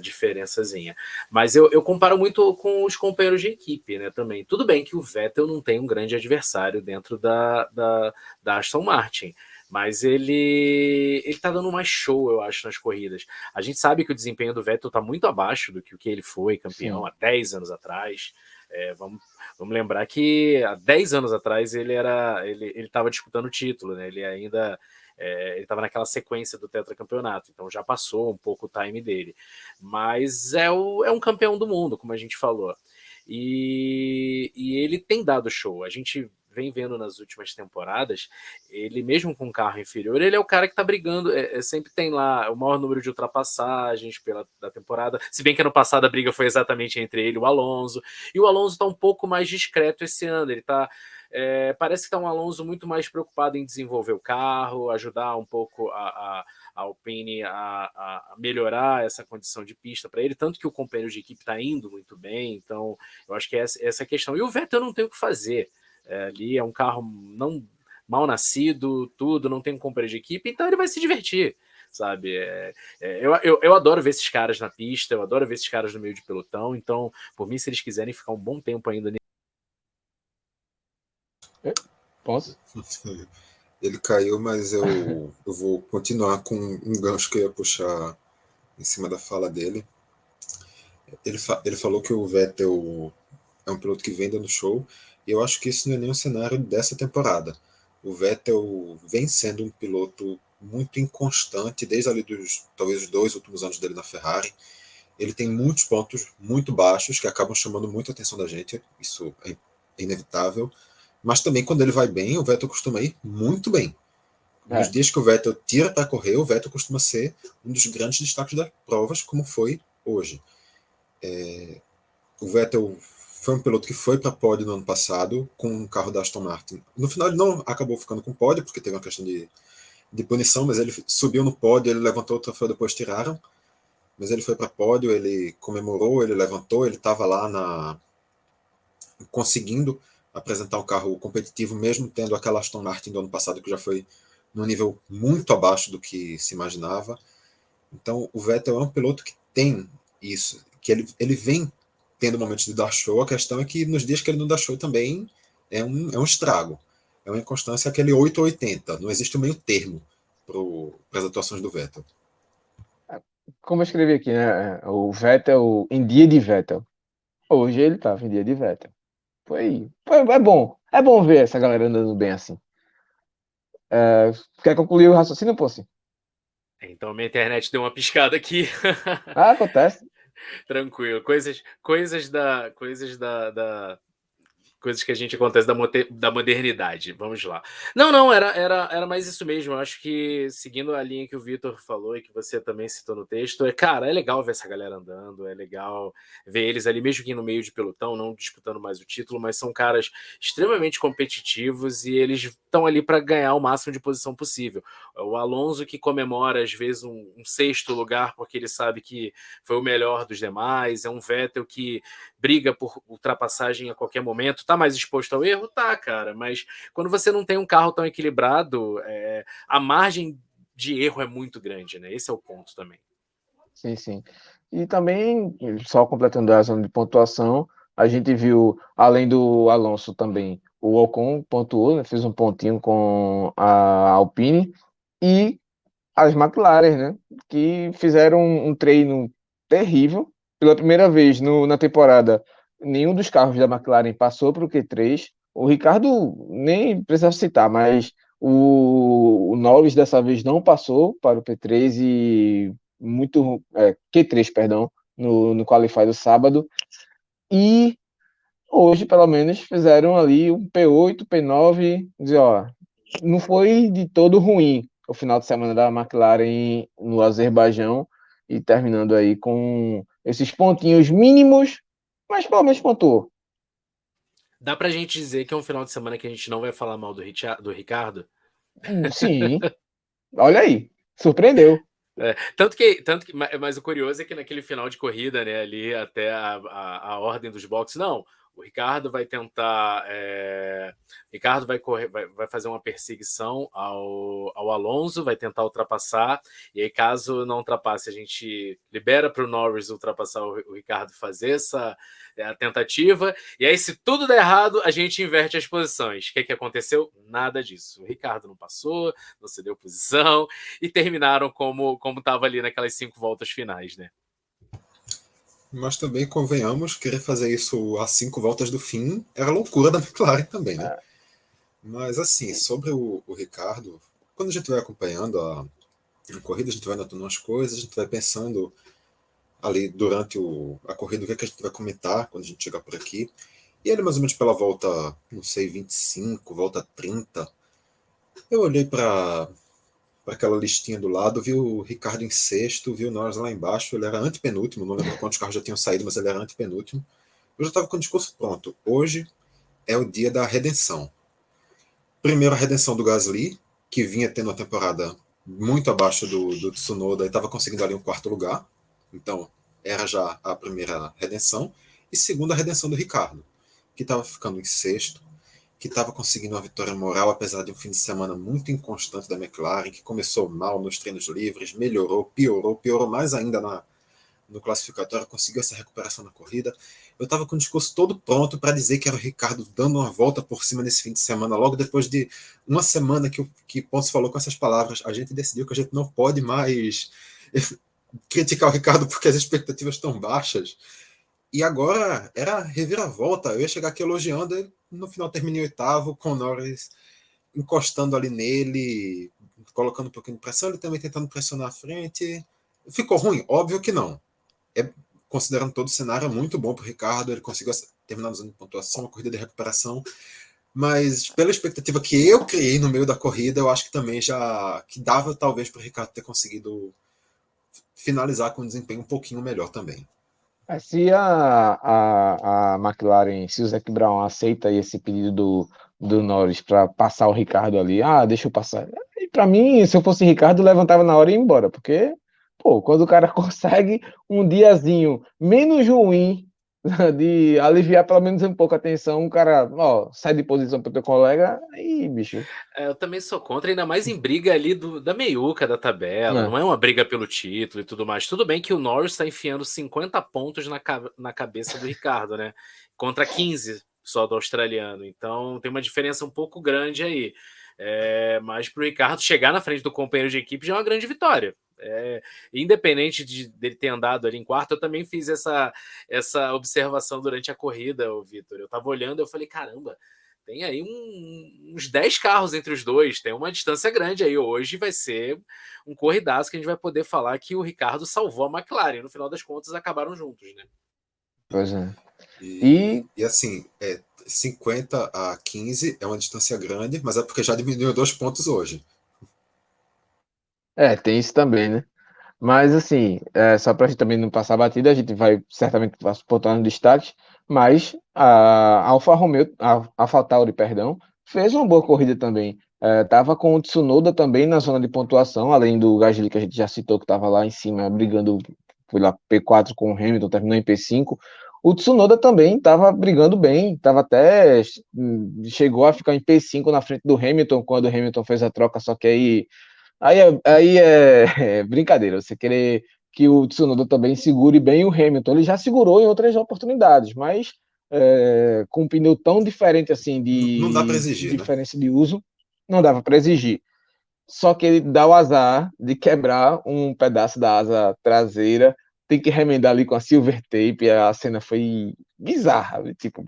diferençazinha. Mas eu comparo muito com os companheiros de equipe, né? Também. Tudo bem que o Vettel não tem um grande adversário dentro da Aston Martin, mas ele tá dando mais show, eu acho, nas corridas. A gente sabe que o desempenho do Vettel tá muito abaixo do que o que ele foi campeão há 10 anos atrás. Vamos lembrar que há 10 anos atrás ele estava disputando o título, né? Ele ainda ele estava naquela sequência do tetracampeonato, então já passou um pouco o time dele. Mas é um campeão do mundo, como a gente falou. E ele tem dado show. A gente vem vendo nas últimas temporadas, ele mesmo com um carro inferior, ele é o cara que tá brigando, sempre tem lá o maior número de ultrapassagens da temporada, se bem que ano passado a briga foi exatamente entre ele e o Alonso, e o Alonso tá um pouco mais discreto esse ano, ele tá parece que está um Alonso muito mais preocupado em desenvolver o carro, ajudar um pouco a Alpine a melhorar essa condição de pista para ele, tanto que o companheiro de equipe está indo muito bem, então eu acho que essa questão. E o Vettel não tem o que fazer, ali é um carro não mal nascido, tudo, não tem um companheiro de equipe, então ele vai se divertir, sabe? Eu adoro ver esses caras na pista, eu adoro ver esses caras no meio de pelotão, então por mim, se eles quiserem ficar um bom tempo ainda. Posso? Ele caiu, mas eu vou continuar com um gancho que eu ia puxar em cima da fala dele. Ele falou que o Vettel é um piloto que vem dando show, e eu acho que isso não é nem um cenário dessa temporada. O Vettel vem sendo um piloto muito inconstante, desde ali talvez os 2 últimos anos dele na Ferrari. Ele tem muitos pontos muito baixos que acabam chamando muita atenção da gente, isso é inevitável. Mas também quando ele vai bem, o Vettel costuma ir muito bem. Nos dias que o Vettel tira para correr, o Vettel costuma ser um dos grandes destaques das provas, como foi hoje. O Vettel foi um piloto que foi para pódio no ano passado com um carro da Aston Martin. No final ele não acabou ficando com pódio, porque teve uma questão de punição, mas ele subiu no pódio, ele levantou o troféu, depois tiraram. Mas ele foi para pódio, ele comemorou, ele levantou, ele estava lá conseguindo apresentar um carro competitivo, mesmo tendo aquela Aston Martin do ano passado que já foi num nível muito abaixo do que se imaginava. Então o Vettel é um piloto que tem isso, que ele vem tendo momentos de dar show. A questão é que nos dias que ele não dá show também é um estrago. É uma inconstância, aquele 8 ou 80. Não existe um meio termo para as atuações do Vettel. Como eu escrevi aqui, né? O Vettel em dia de Vettel. Hoje ele estava em dia de Vettel. É bom. É bom ver essa galera andando bem assim. Quer concluir o raciocínio, Possi? Então minha internet deu uma piscada aqui. Ah, acontece. Tranquilo. Coisas que a gente acontece da modernidade. Vamos lá. Não, era mais isso mesmo. Eu acho que, seguindo a linha que o Vitor falou e que você também citou no texto, cara, é legal ver essa galera andando, é legal ver eles ali, mesmo que no meio de pelotão, não disputando mais o título, mas são caras extremamente competitivos e eles estão ali para ganhar o máximo de posição possível. O Alonso que comemora, às vezes, um sexto lugar, porque ele sabe que foi o melhor dos demais, é um Vettel que briga por ultrapassagem a qualquer momento, tá mais exposto ao erro? Tá, cara, mas quando você não tem um carro tão equilibrado, a margem de erro é muito grande, né? Esse é o ponto também. Sim, sim. E também, só completando a zona de pontuação, a gente viu, além do Alonso também, o Ocon pontuou, né, fez um pontinho com a Alpine, e as McLaren, né, que fizeram um treino terrível. Pela primeira vez na temporada, nenhum dos carros da McLaren passou para o Q3. O Ricardo nem precisa citar, mas o Norris dessa vez não passou para o Q3 e Q3, perdão, no Qualify do sábado. E hoje, pelo menos, fizeram ali um P8, P9, dizer, ó, não foi de todo ruim o final de semana da McLaren no Azerbaijão e terminando aí com esses pontinhos mínimos, mas pelo menos pontuou. Dá pra gente dizer que é um final de semana que a gente não vai falar mal do Ricardo? Sim, olha aí, surpreendeu. Mas o curioso é que naquele final de corrida, né, ali até a ordem dos boxes, não. O Ricardo vai tentar. Ricardo vai correr, vai fazer uma perseguição ao Alonso, vai tentar ultrapassar. E aí, caso não ultrapasse, a gente libera para o Norris ultrapassar o Ricardo, fazer a tentativa. E aí, se tudo der errado, a gente inverte as posições. O que aconteceu? Nada disso. O Ricardo não passou, não cedeu posição e terminaram como estava ali naquelas 5 voltas finais, né? Mas também, convenhamos, querer fazer isso a 5 voltas do fim era loucura da McLaren também, né? Mas assim, sobre o Ricardo, quando a gente vai acompanhando a corrida, a gente vai notando umas coisas, a gente vai pensando ali durante a corrida o que a gente vai comentar quando a gente chegar por aqui. E ele mais ou menos pela volta, não sei, 25, volta 30, eu olhei para aquela listinha do lado, vi o Ricardo em sexto, vi o Norris lá embaixo, ele era antepenúltimo, não lembro quantos carros já tinham saído, mas ele era antepenúltimo. Eu já estava com o discurso pronto. Hoje é o dia da redenção. Primeiro a redenção do Gasly, que vinha tendo uma temporada muito abaixo do Tsunoda e estava conseguindo ali um quarto lugar. Então, era já a primeira redenção. E segunda, a redenção do Ricardo, que estava ficando em sexto, que estava conseguindo uma vitória moral, apesar de um fim de semana muito inconstante da McLaren, que começou mal nos treinos livres, melhorou, piorou mais ainda no classificatório, conseguiu essa recuperação na corrida. Eu estava com o discurso todo pronto para dizer que era o Ricardo dando uma volta por cima nesse fim de semana, logo depois de uma semana que Ponce falou com essas palavras. A gente decidiu que a gente não pode mais criticar o Ricardo porque as expectativas estão baixas. E agora era reviravolta. Eu ia chegar aqui elogiando, e no final terminei em oitavo, com o Norris encostando ali nele, colocando um pouquinho de pressão, ele também tentando pressionar a frente. Ficou ruim? Óbvio que não. Considerando todo o cenário, é muito bom para o Ricardo, ele conseguiu terminar na zona de pontuação, a corrida de recuperação, mas pela expectativa que eu criei no meio da corrida, eu acho que também já que dava talvez para o Ricardo ter conseguido finalizar com um desempenho um pouquinho melhor também. Se a McLaren, se o Zac Brown aceita aí esse pedido do Norris para passar o Ricardo ali, deixa eu passar. E para mim, se eu fosse Ricardo, levantava na hora e ia embora, porque, pô, quando o cara consegue um diazinho menos ruim de aliviar pelo menos um pouco a tensão, o cara, sai de posição pro teu colega, aí, bicho. Eu também sou contra, ainda mais em briga ali da meiuca da tabela. Não é uma briga pelo título e tudo mais. Tudo bem que o Norris está enfiando 50 pontos na cabeça do Ricardo, né? Contra 15 só do australiano. Então tem uma diferença um pouco grande aí. Mas para o Ricardo chegar na frente do companheiro de equipe já é uma grande vitória. Independente dele ter andado ali em quarto, eu também fiz essa observação durante a corrida, Vitor. Eu estava olhando e eu falei, caramba, tem aí uns 10 carros entre os dois, tem uma distância grande aí. Hoje vai ser um corridaço que a gente vai poder falar que o Ricardo salvou a McLaren. No final das contas, acabaram juntos, né? Pois é. E assim, 50-15 é uma distância grande, mas é porque já diminuiu 2 pontos hoje. Tem isso também, né? Mas, assim, só para a gente também não passar batida, a gente vai certamente botar nos destaques, mas a Alfa Romeo, a AlphaTauri, perdão, fez uma boa corrida também. Tava com o Tsunoda também na zona de pontuação, além do Gasly, que a gente já citou, que estava lá em cima brigando, foi lá P4 com o Hamilton, terminou em P5. O Tsunoda também estava brigando bem, tava até chegou a ficar em P5 na frente do Hamilton quando o Hamilton fez a troca, só que aí é brincadeira, você querer que o Tsunoda também segure bem o Hamilton. Ele já segurou em outras oportunidades, mas com um pneu tão diferente assim Não dá para de exigir, né? diferença de uso, não dava para exigir. Só que ele dá o azar de quebrar um pedaço da asa traseira, tem que remendar ali com a silver tape, a cena foi bizarra, tipo,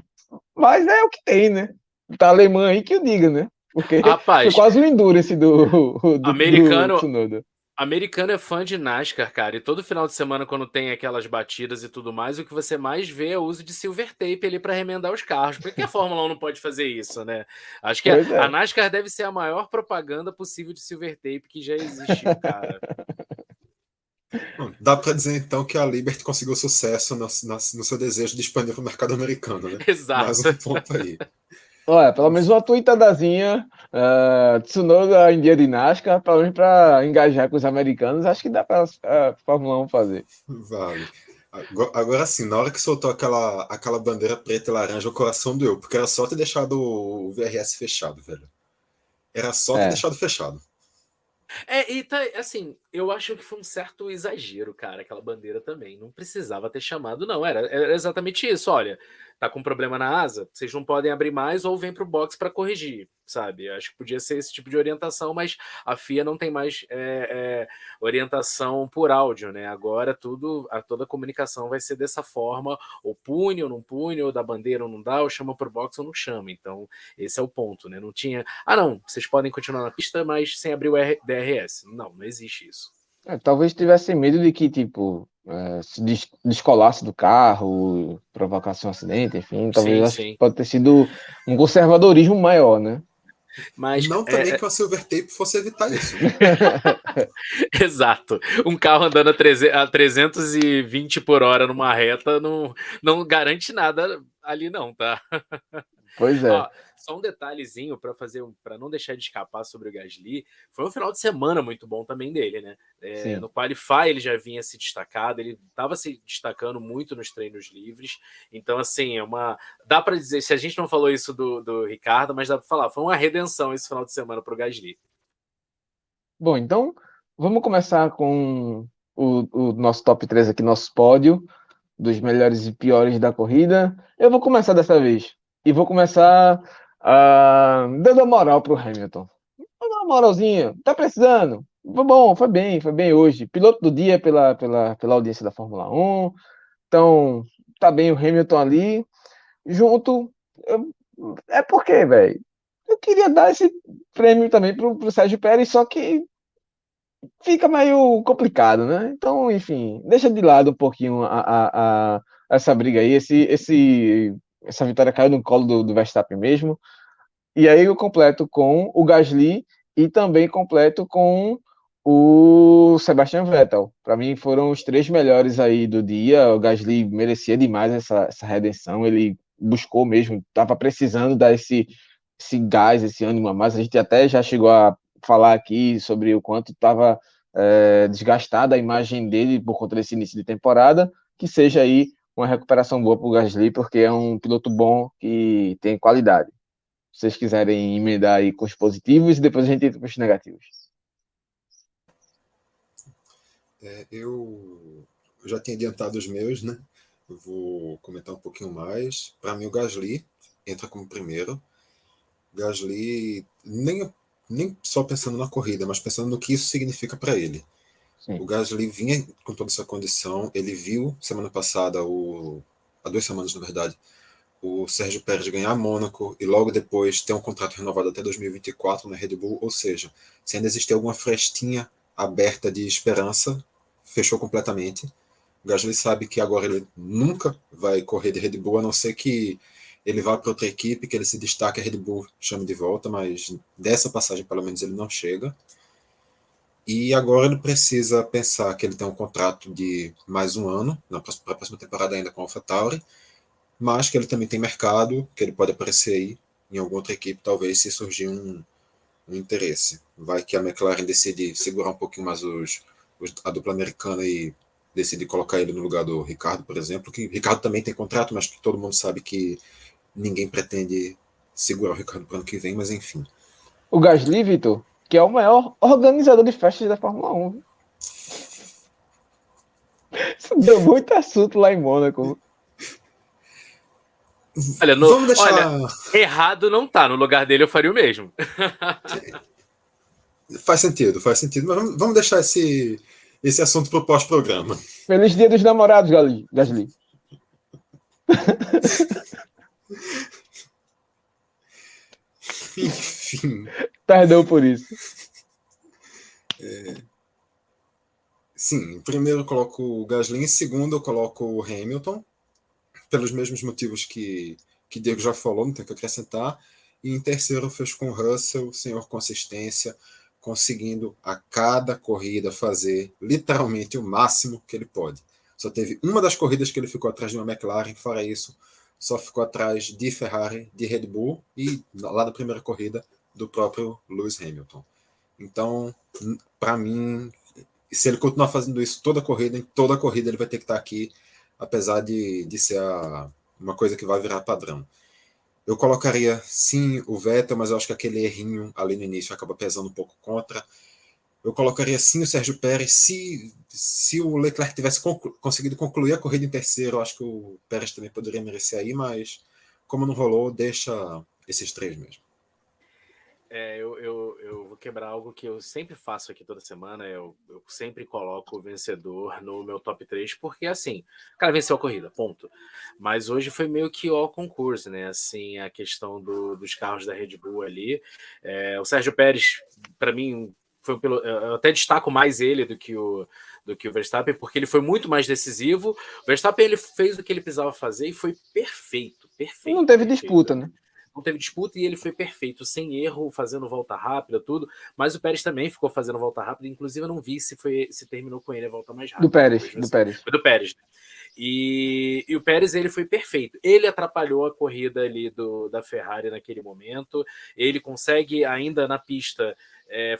mas é o que tem, né? Tá alemã aí que eu diga, né? Porque foi Rapaz, quase o endurance do americano, Tsunoda. americano é fã de NASCAR, cara, e todo final de semana, quando tem aquelas batidas e tudo mais, o que você mais vê é o uso de silver tape ali para remendar os carros. Por que a Fórmula 1 não pode fazer isso, né? Acho que Pois a é. NASCAR deve ser a maior propaganda possível de silver tape que já existiu, cara. Dá para dizer então que a Liberty conseguiu sucesso no seu desejo de expandir para o mercado americano, né? Mais um Exato. ponto aí. Olha, pelo menos uma tweetadazinha, Tsunoda em dia de NASCAR, pelo menos para engajar com os americanos, acho que dá para a Fórmula 1 fazer. Vale. Agora sim, na hora que soltou aquela bandeira preta e laranja, o coração doeu, porque era só ter deixado o VRS fechado, velho. Era só ter É. deixado fechado. E tá, assim, eu acho que foi um certo exagero, cara, aquela bandeira também. Não precisava ter chamado, não. Era exatamente isso. Olha, tá com problema na asa, vocês não podem abrir mais ou vem pro box para corrigir, sabe? Acho que podia ser esse tipo de orientação, mas a FIA não tem mais orientação por áudio, né? Agora toda a comunicação vai ser dessa forma, ou pune ou não pune, ou dá bandeira ou não dá, ou chama pro box ou não chama. Então, esse é o ponto, né? Não tinha. Ah, não, vocês podem continuar na pista, mas sem abrir o DRS. Não existe isso. Talvez tivesse medo de que, tipo, se descolasse do carro, provocasse um acidente, enfim, talvez Sim, acho que sim. pode ter sido um conservadorismo maior, né? Mas Não também que a silver tape fosse evitar isso, né? exato. Um carro andando a 320 por hora numa reta não garante nada ali, não, tá? Pois é. Ó, só um detalhezinho para não deixar de escapar sobre o Gasly, foi um final de semana muito bom também dele, né? Sim. No Qualify ele já vinha se destacado, ele estava se destacando muito nos treinos livres, então assim, dá para dizer, se a gente não falou isso do Ricardo, mas dá para falar, foi uma redenção esse final de semana para o Gasly. Bom, então vamos começar com o nosso top 3 aqui, nosso pódio dos melhores e piores da corrida. Eu vou começar dessa vez. E vou começar dando a moral pro Hamilton. Vou dar uma moralzinha. Tá precisando? Foi bom, foi bem hoje. Piloto do dia pela audiência da Fórmula 1. Então, tá bem o Hamilton ali. Junto. É porque, velho. Eu queria dar esse prêmio também pro Sérgio Pérez, só que fica meio complicado, né? Então, enfim, deixa de lado um pouquinho essa briga aí. Essa vitória caiu no colo do Verstappen mesmo. E aí eu completo com o Gasly e também completo com o Sebastian Vettel. Para mim foram os três melhores aí do dia. O Gasly merecia demais essa redenção. Ele buscou mesmo, estava precisando dar esse gás, esse ânimo a mais. A gente até já chegou a falar aqui sobre o quanto estava desgastada a imagem dele por conta desse início de temporada. Que seja aí uma recuperação boa para o Gasly, porque é um piloto bom que tem qualidade. Se vocês quiserem emendar aí com os positivos e depois a gente entra com os negativos. Eu já tinha adiantado os meus, né? Eu vou comentar um pouquinho mais. Para mim, o Gasly entra como primeiro. Gasly, nem só pensando na corrida, mas pensando no que isso significa para ele. Sim. O Gasly vinha com toda essa condição. Ele viu semana passada, há 2 semanas, na verdade, o Sérgio Pérez ganhar Mônaco e logo depois ter um contrato renovado até 2024 na Red Bull, ou seja, se ainda existir alguma frestinha aberta de esperança, fechou completamente. O Gasly sabe que agora ele nunca vai correr de Red Bull, a não ser que ele vá para outra equipe, que ele se destaque, a Red Bull chame de volta, mas dessa passagem pelo menos ele não chega. E agora ele precisa pensar que ele tem um contrato de mais um ano, para a próxima temporada ainda com a AlphaTauri, mas que ele também tem mercado, que ele pode aparecer aí em alguma outra equipe, talvez, se surgir um interesse. Vai que a McLaren decide segurar um pouquinho mais a dupla americana e decide colocar ele no lugar do Ricardo, por exemplo, que o Ricardo também tem contrato, mas que todo mundo sabe que ninguém pretende segurar o Ricardo para o ano que vem, mas enfim. O Gasly, Vitor, que é o maior organizador de festas da Fórmula 1. Isso deu muito assunto lá em Mônaco. Olha, Vamos deixar... olha, errado não tá. No lugar dele eu faria o mesmo. Faz sentido, mas vamos deixar esse assunto para o pós-programa. Feliz Dia dos Namorados, Gasly. Enfim. Perdão por isso. Sim, em primeiro eu coloco o Gasly, em segundo eu coloco o Hamilton, pelos mesmos motivos que Diego já falou, não tem que acrescentar. E em terceiro eu fecho com o Russell, senhor consistência, conseguindo a cada corrida fazer literalmente o máximo que ele pode. Só teve uma das corridas que ele ficou atrás de uma McLaren, fora isso, só ficou atrás de Ferrari, de Red Bull e lá na primeira corrida do próprio Lewis Hamilton. Então, para mim, se ele continuar fazendo isso toda corrida, em toda corrida ele vai ter que estar aqui, apesar de ser uma coisa que vai virar padrão. Eu colocaria, sim, o Vettel, mas eu acho que aquele errinho ali no início acaba pesando um pouco contra. Eu colocaria, sim, o Sérgio Pérez. Se o Leclerc tivesse conseguido concluir a corrida em terceiro, eu acho que o Pérez também poderia merecer aí, mas como não rolou, deixa esses três mesmo. Eu vou quebrar algo que eu sempre faço aqui toda semana. Eu sempre coloco o vencedor no meu top 3, porque assim, o cara venceu a corrida, ponto. Mas hoje foi meio que o concurso, né? Assim, a questão dos carros da Red Bull ali. O Sérgio Pérez, para mim, foi um piloto. Eu até destaco mais ele do que o Verstappen, porque ele foi muito mais decisivo. O Verstappen ele fez o que ele precisava fazer e foi perfeito. Não teve perfeito. disputa, né? Não teve disputa e ele foi perfeito, sem erro, fazendo volta rápida, tudo. Mas o Pérez também ficou fazendo volta rápida. Inclusive, eu não vi se terminou com ele a volta mais rápida. Do Pérez. Foi do Pérez. E o Pérez ele foi perfeito. Ele atrapalhou a corrida ali da Ferrari naquele momento. Ele consegue ainda na pista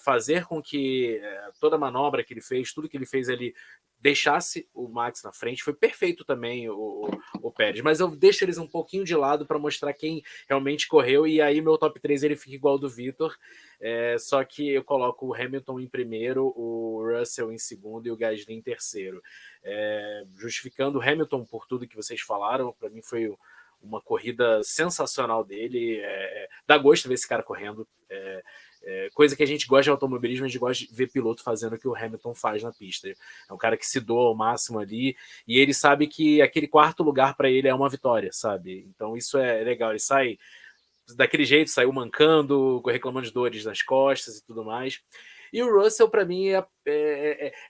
fazer com que toda a manobra que ele fez, tudo que ele fez ali, deixasse o Max na frente. Foi perfeito também o Pérez, mas eu deixo eles um pouquinho de lado para mostrar quem realmente correu, e aí meu top 3 ele fica igual ao do Vitor, só que eu coloco o Hamilton em primeiro, o Russell em segundo e o Gasly em terceiro, justificando o Hamilton por tudo que vocês falaram. Para mim foi uma corrida sensacional dele, dá gosto de ver esse cara correndo, coisa que a gente gosta de automobilismo, a gente gosta de ver piloto fazendo o que o Hamilton faz na pista. É um cara que se doa ao máximo ali, e ele sabe que aquele quarto lugar para ele é uma vitória, sabe? Então isso é legal, ele sai daquele jeito, saiu mancando, reclamando de dores nas costas e tudo mais. E o Russell, para mim, é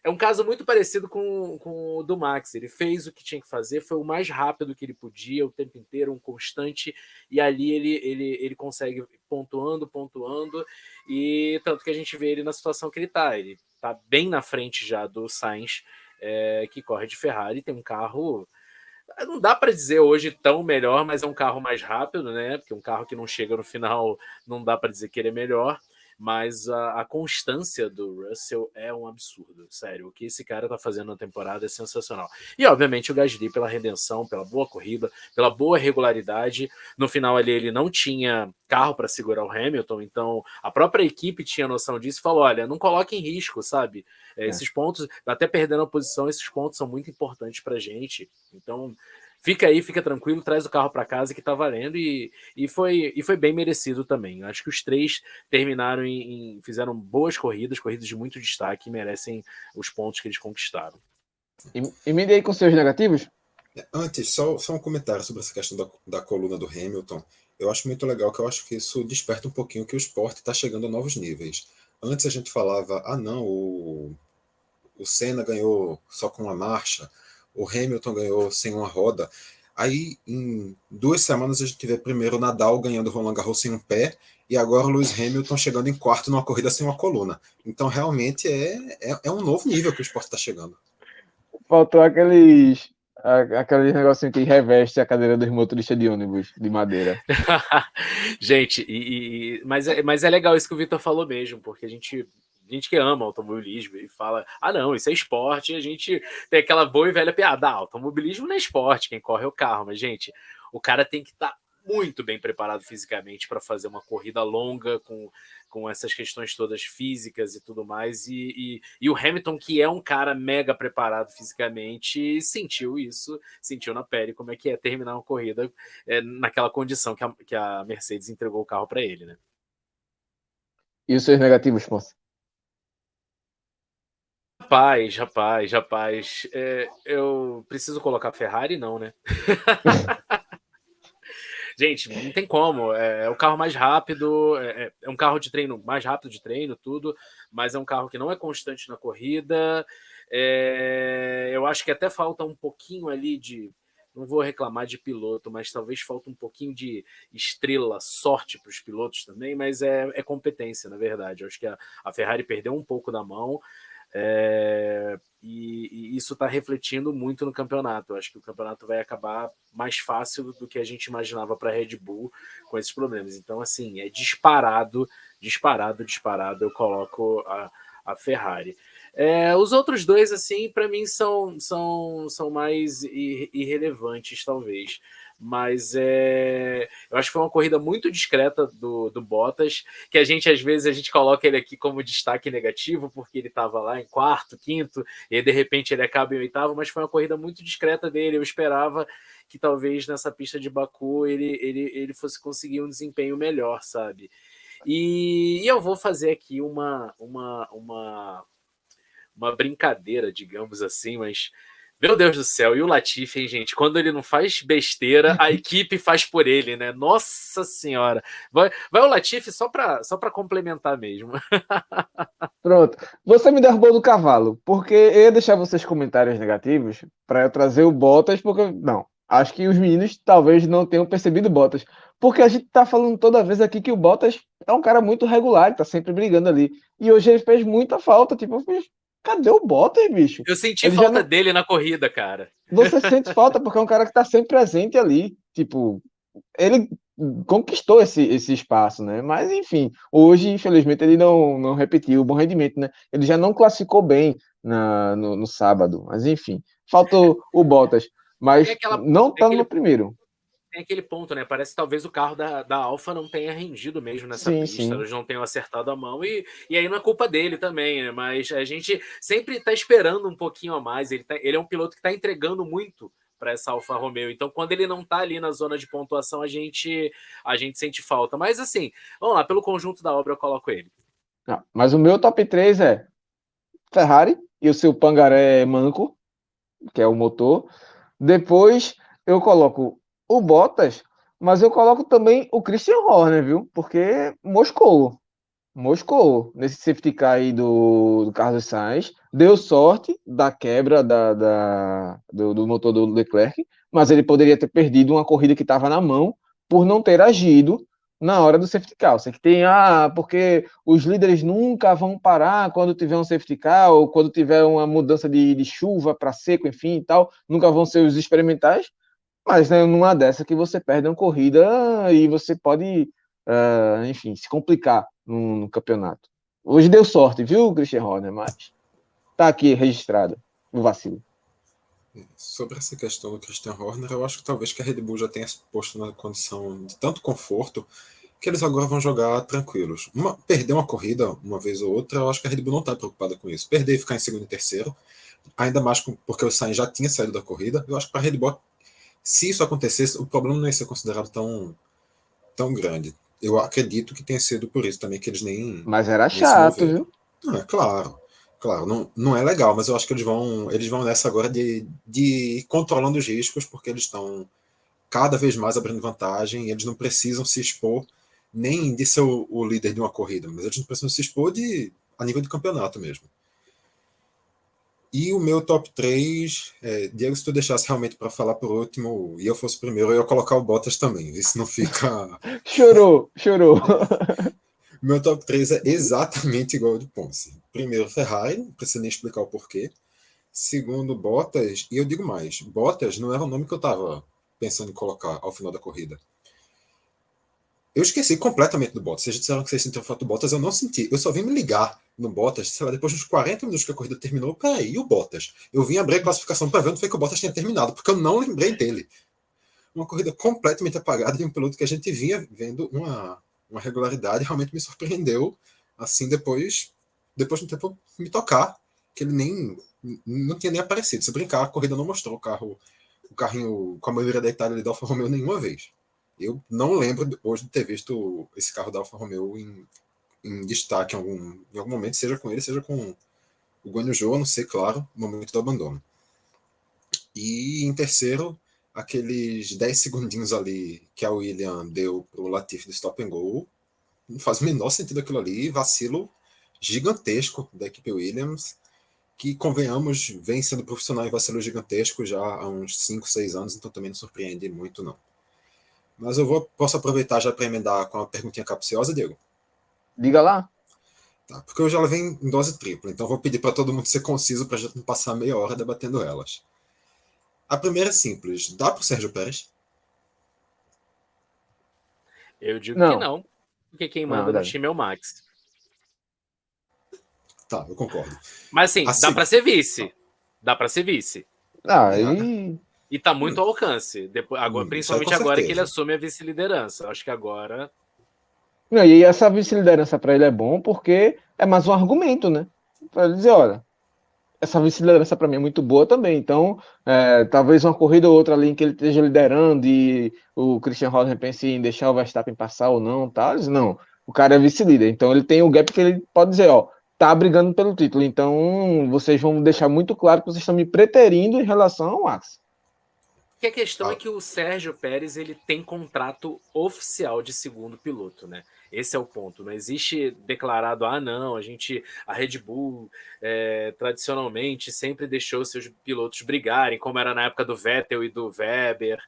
um caso muito parecido com o do Max. Ele fez o que tinha que fazer, foi o mais rápido que ele podia, o tempo inteiro, um constante, e ali ele consegue pontuando, e tanto que a gente vê ele na situação que ele está. Ele está bem na frente já do Sainz, que corre de Ferrari, tem um carro... Não dá para dizer hoje tão melhor, mas é um carro mais rápido, né? Porque um carro que não chega no final não dá para dizer que ele é melhor. Mas a constância do Russell é um absurdo, sério. O que esse cara tá fazendo na temporada é sensacional. E, obviamente, o Gasly pela redenção, pela boa corrida, pela boa regularidade. No final ali, ele não tinha carro para segurar o Hamilton, então a própria equipe tinha noção disso e falou, olha, não coloque em risco, sabe? Esses pontos, até perdendo a posição, esses pontos são muito importantes pra gente. Então... fica aí, fica tranquilo, traz o carro para casa que tá valendo, e foi bem merecido também. Eu acho que os três terminaram fizeram boas corridas de muito destaque, e merecem os pontos que eles conquistaram. E me dê aí com seus negativos? Antes, só um comentário sobre essa questão da coluna do Hamilton. Eu acho muito legal, que eu acho que isso desperta um pouquinho que o esporte está chegando a novos níveis. Antes a gente falava, não, o Senna ganhou só com uma marcha, o Hamilton ganhou sem uma roda. Aí, em 2 semanas, a gente vê primeiro o Nadal ganhando o Roland Garros sem um pé, e agora o Lewis Hamilton chegando em quarto numa corrida sem uma coluna. Então, realmente, é um novo nível que o esporte está chegando. Faltou aqueles negocinho que reveste a cadeira dos motoristas de ônibus de madeira. Gente, mas é legal isso que o Vitor falou mesmo, porque a gente que ama automobilismo e fala, não, isso é esporte, e a gente tem aquela boa e velha piada, automobilismo não é esporte, quem corre é o carro, mas, gente, o cara tem que estar muito bem preparado fisicamente para fazer uma corrida longa com essas questões todas físicas e tudo mais, e o Hamilton, que é um cara mega preparado fisicamente, sentiu isso, sentiu na pele como é que é terminar uma corrida naquela condição que a Mercedes entregou o carro para ele, né? E os seus negativos, Ponce? Rapaz, eu preciso colocar a Ferrari, não, né? Gente, não tem como. É o carro mais rápido, é um carro de treino mais rápido de treino, tudo, mas é um carro que não é constante na corrida. Eu acho que até falta um pouquinho ali de. Não vou reclamar de piloto, mas talvez falta um pouquinho de estrela, sorte para os pilotos também, mas é competência, na verdade. Eu acho que a Ferrari perdeu um pouco da mão. E isso está refletindo muito no campeonato. Eu acho que o campeonato vai acabar mais fácil do que a gente imaginava para a Red Bull com esses problemas. Então, assim, é disparado. Eu coloco a Ferrari. Os outros dois, assim, para mim são mais irrelevantes, talvez. Mas eu acho que foi uma corrida muito discreta do Bottas, que às vezes a gente coloca ele aqui como destaque negativo, porque ele estava lá em quarto, quinto, e de repente ele acaba em oitavo, mas foi uma corrida muito discreta dele. Eu esperava que talvez nessa pista de Baku ele fosse conseguir um desempenho melhor, sabe? E eu vou fazer aqui uma brincadeira, digamos assim, mas meu Deus do céu, e o Latifi, hein, gente? Quando ele não faz besteira, a equipe faz por ele, né? Nossa Senhora! Vai o Latifi só pra complementar mesmo. Pronto. Você me derrubou do cavalo, porque eu ia deixar vocês comentários negativos para eu trazer o Bottas, porque, não, acho que os meninos talvez não tenham percebido o Bottas, porque a gente tá falando toda vez aqui que o Bottas é um cara muito regular, tá sempre brigando ali. E hoje ele fez muita falta, tipo, cadê o Bottas, bicho? Eu senti Ele já falta não. dele na corrida, cara. Você sente falta porque é um cara que tá sempre presente ali. Tipo, ele conquistou esse espaço, né? Mas, enfim, hoje, infelizmente, ele não repetiu o bom rendimento, né? Ele já não classificou bem no sábado. Mas, enfim, faltou o Bottas. Tem Mas aquela, não tem tá aquele, no primeiro. tem aquele ponto, né? Parece que talvez o carro da Alfa não tenha rendido mesmo nessa Sim, pista, sim. eles não tenham acertado a mão, e aí não é culpa dele também, né? Mas a gente sempre tá esperando um pouquinho a mais. Ele é um piloto que tá entregando muito para essa Alfa Romeo, então quando ele não tá ali na zona de pontuação, a gente sente falta. Mas assim, vamos lá, pelo conjunto da obra eu coloco ele. Não, mas o meu top 3 é Ferrari e o seu Pangaré manco, que é o motor. Depois eu coloco o Bottas, mas eu coloco também o Christian Horner, viu? Porque Moscou nesse safety car aí do Carlos Sainz. Deu sorte da quebra do motor do Leclerc, mas ele poderia ter perdido uma corrida que estava na mão por não ter agido na hora do safety car. Você que tem, porque os líderes nunca vão parar quando tiver um safety car ou quando tiver uma mudança de chuva para seco, enfim e tal, nunca vão ser os experimentais, mas né, numa dessa que você perde uma corrida e você pode, enfim, se complicar no campeonato. Hoje deu sorte, viu, Christian Horner? Mas tá aqui registrado o vacilo. Sobre essa questão do Christian Horner, eu acho que talvez que a Red Bull já tenha se posto na condição de tanto conforto que eles agora vão jogar tranquilos. Perder uma corrida uma vez ou outra, eu acho que a Red Bull não está preocupada com isso. Perder e ficar em segundo e terceiro, ainda mais porque o Sainz já tinha saído da corrida, eu acho que para a Red Bull, se isso acontecesse, o problema não ia ser considerado tão grande. Eu acredito que tenha sido por isso também que eles nem Mas era se chato, moveram. viu? Não, é claro. Claro, não é legal, mas eu acho que eles vão nessa agora de ir controlando os riscos, porque eles estão cada vez mais abrindo vantagem e eles não precisam se expor nem de ser o líder de uma corrida, mas eles não precisam se expor a nível de campeonato mesmo. E o meu top 3, Diego, se tu deixasse realmente para falar por último e eu fosse o primeiro, eu ia colocar o Bottas também, isso não fica... Chorou. Meu top 3 é exatamente igual ao de Ponce. Primeiro, Ferrari, não precisa nem explicar o porquê. Segundo, Bottas, e eu digo mais, Bottas não era o nome que eu estava pensando em colocar ao final da corrida. Eu esqueci completamente do Bottas. Vocês disseram que vocês sentiram falta do Bottas, eu não senti. Eu só vim me ligar no Bottas, sei lá, depois dos 40 minutos que a corrida terminou. Peraí, e o Bottas? Eu vim abrir a classificação para ver onde foi que o Bottas tinha terminado, porque eu não lembrei dele. Uma corrida completamente apagada de um piloto que a gente vinha vendo uma regularidade, realmente me surpreendeu. Assim, depois de um tempo me tocar, que ele nem não tinha nem aparecido. Se brincar, a corrida não mostrou o carrinho com a maioria da Itália ali da Alfa Romeo nenhuma vez. Eu não lembro hoje de ter visto esse carro da Alfa Romeo em destaque em algum momento, seja com ele, seja com o Guanyu Zhou, a não ser, claro, no momento do abandono. E em terceiro, aqueles 10 segundinhos ali que a Williams deu pro Latifi do stop and go, não faz o menor sentido aquilo ali, vacilo gigantesco da equipe Williams, que, convenhamos, vem sendo profissional em vacilo gigantesco já há uns 5, 6 anos, então também não surpreende muito, não. Mas posso aproveitar já para emendar com uma perguntinha capciosa, Diego? Diga lá. Tá, porque hoje ela vem em dose tripla, então vou pedir para todo mundo ser conciso para a gente não passar meia hora debatendo elas. A primeira é simples. Dá para o Sérgio Pérez? Eu digo que Não. não, porque quem manda no time é o Max. Tá, eu concordo. Mas assim, dá para ser vice. Dá para ser vice. E tá muito ao alcance. Agora, principalmente agora que ele assume a vice-liderança. Acho que agora... Não, e essa vice-liderança para ele é bom porque é mais um argumento, né? Para ele dizer, olha, essa vice-liderança para mim é muito boa também. Então, talvez uma corrida ou outra ali em que ele esteja liderando e o Christian Horner pense em deixar o Verstappen passar ou não, tá? Não, o cara é vice-líder. Então ele tem o gap que ele pode dizer, ó, tá brigando pelo título. Então vocês vão deixar muito claro que vocês estão me preterindo em relação ao Max. Que a questão é que o Sérgio Pérez ele tem contrato oficial de segundo piloto, né? Esse é o ponto. Não existe declarado, não, a Red Bull tradicionalmente sempre deixou seus pilotos brigarem, como era na época do Vettel e do Weber,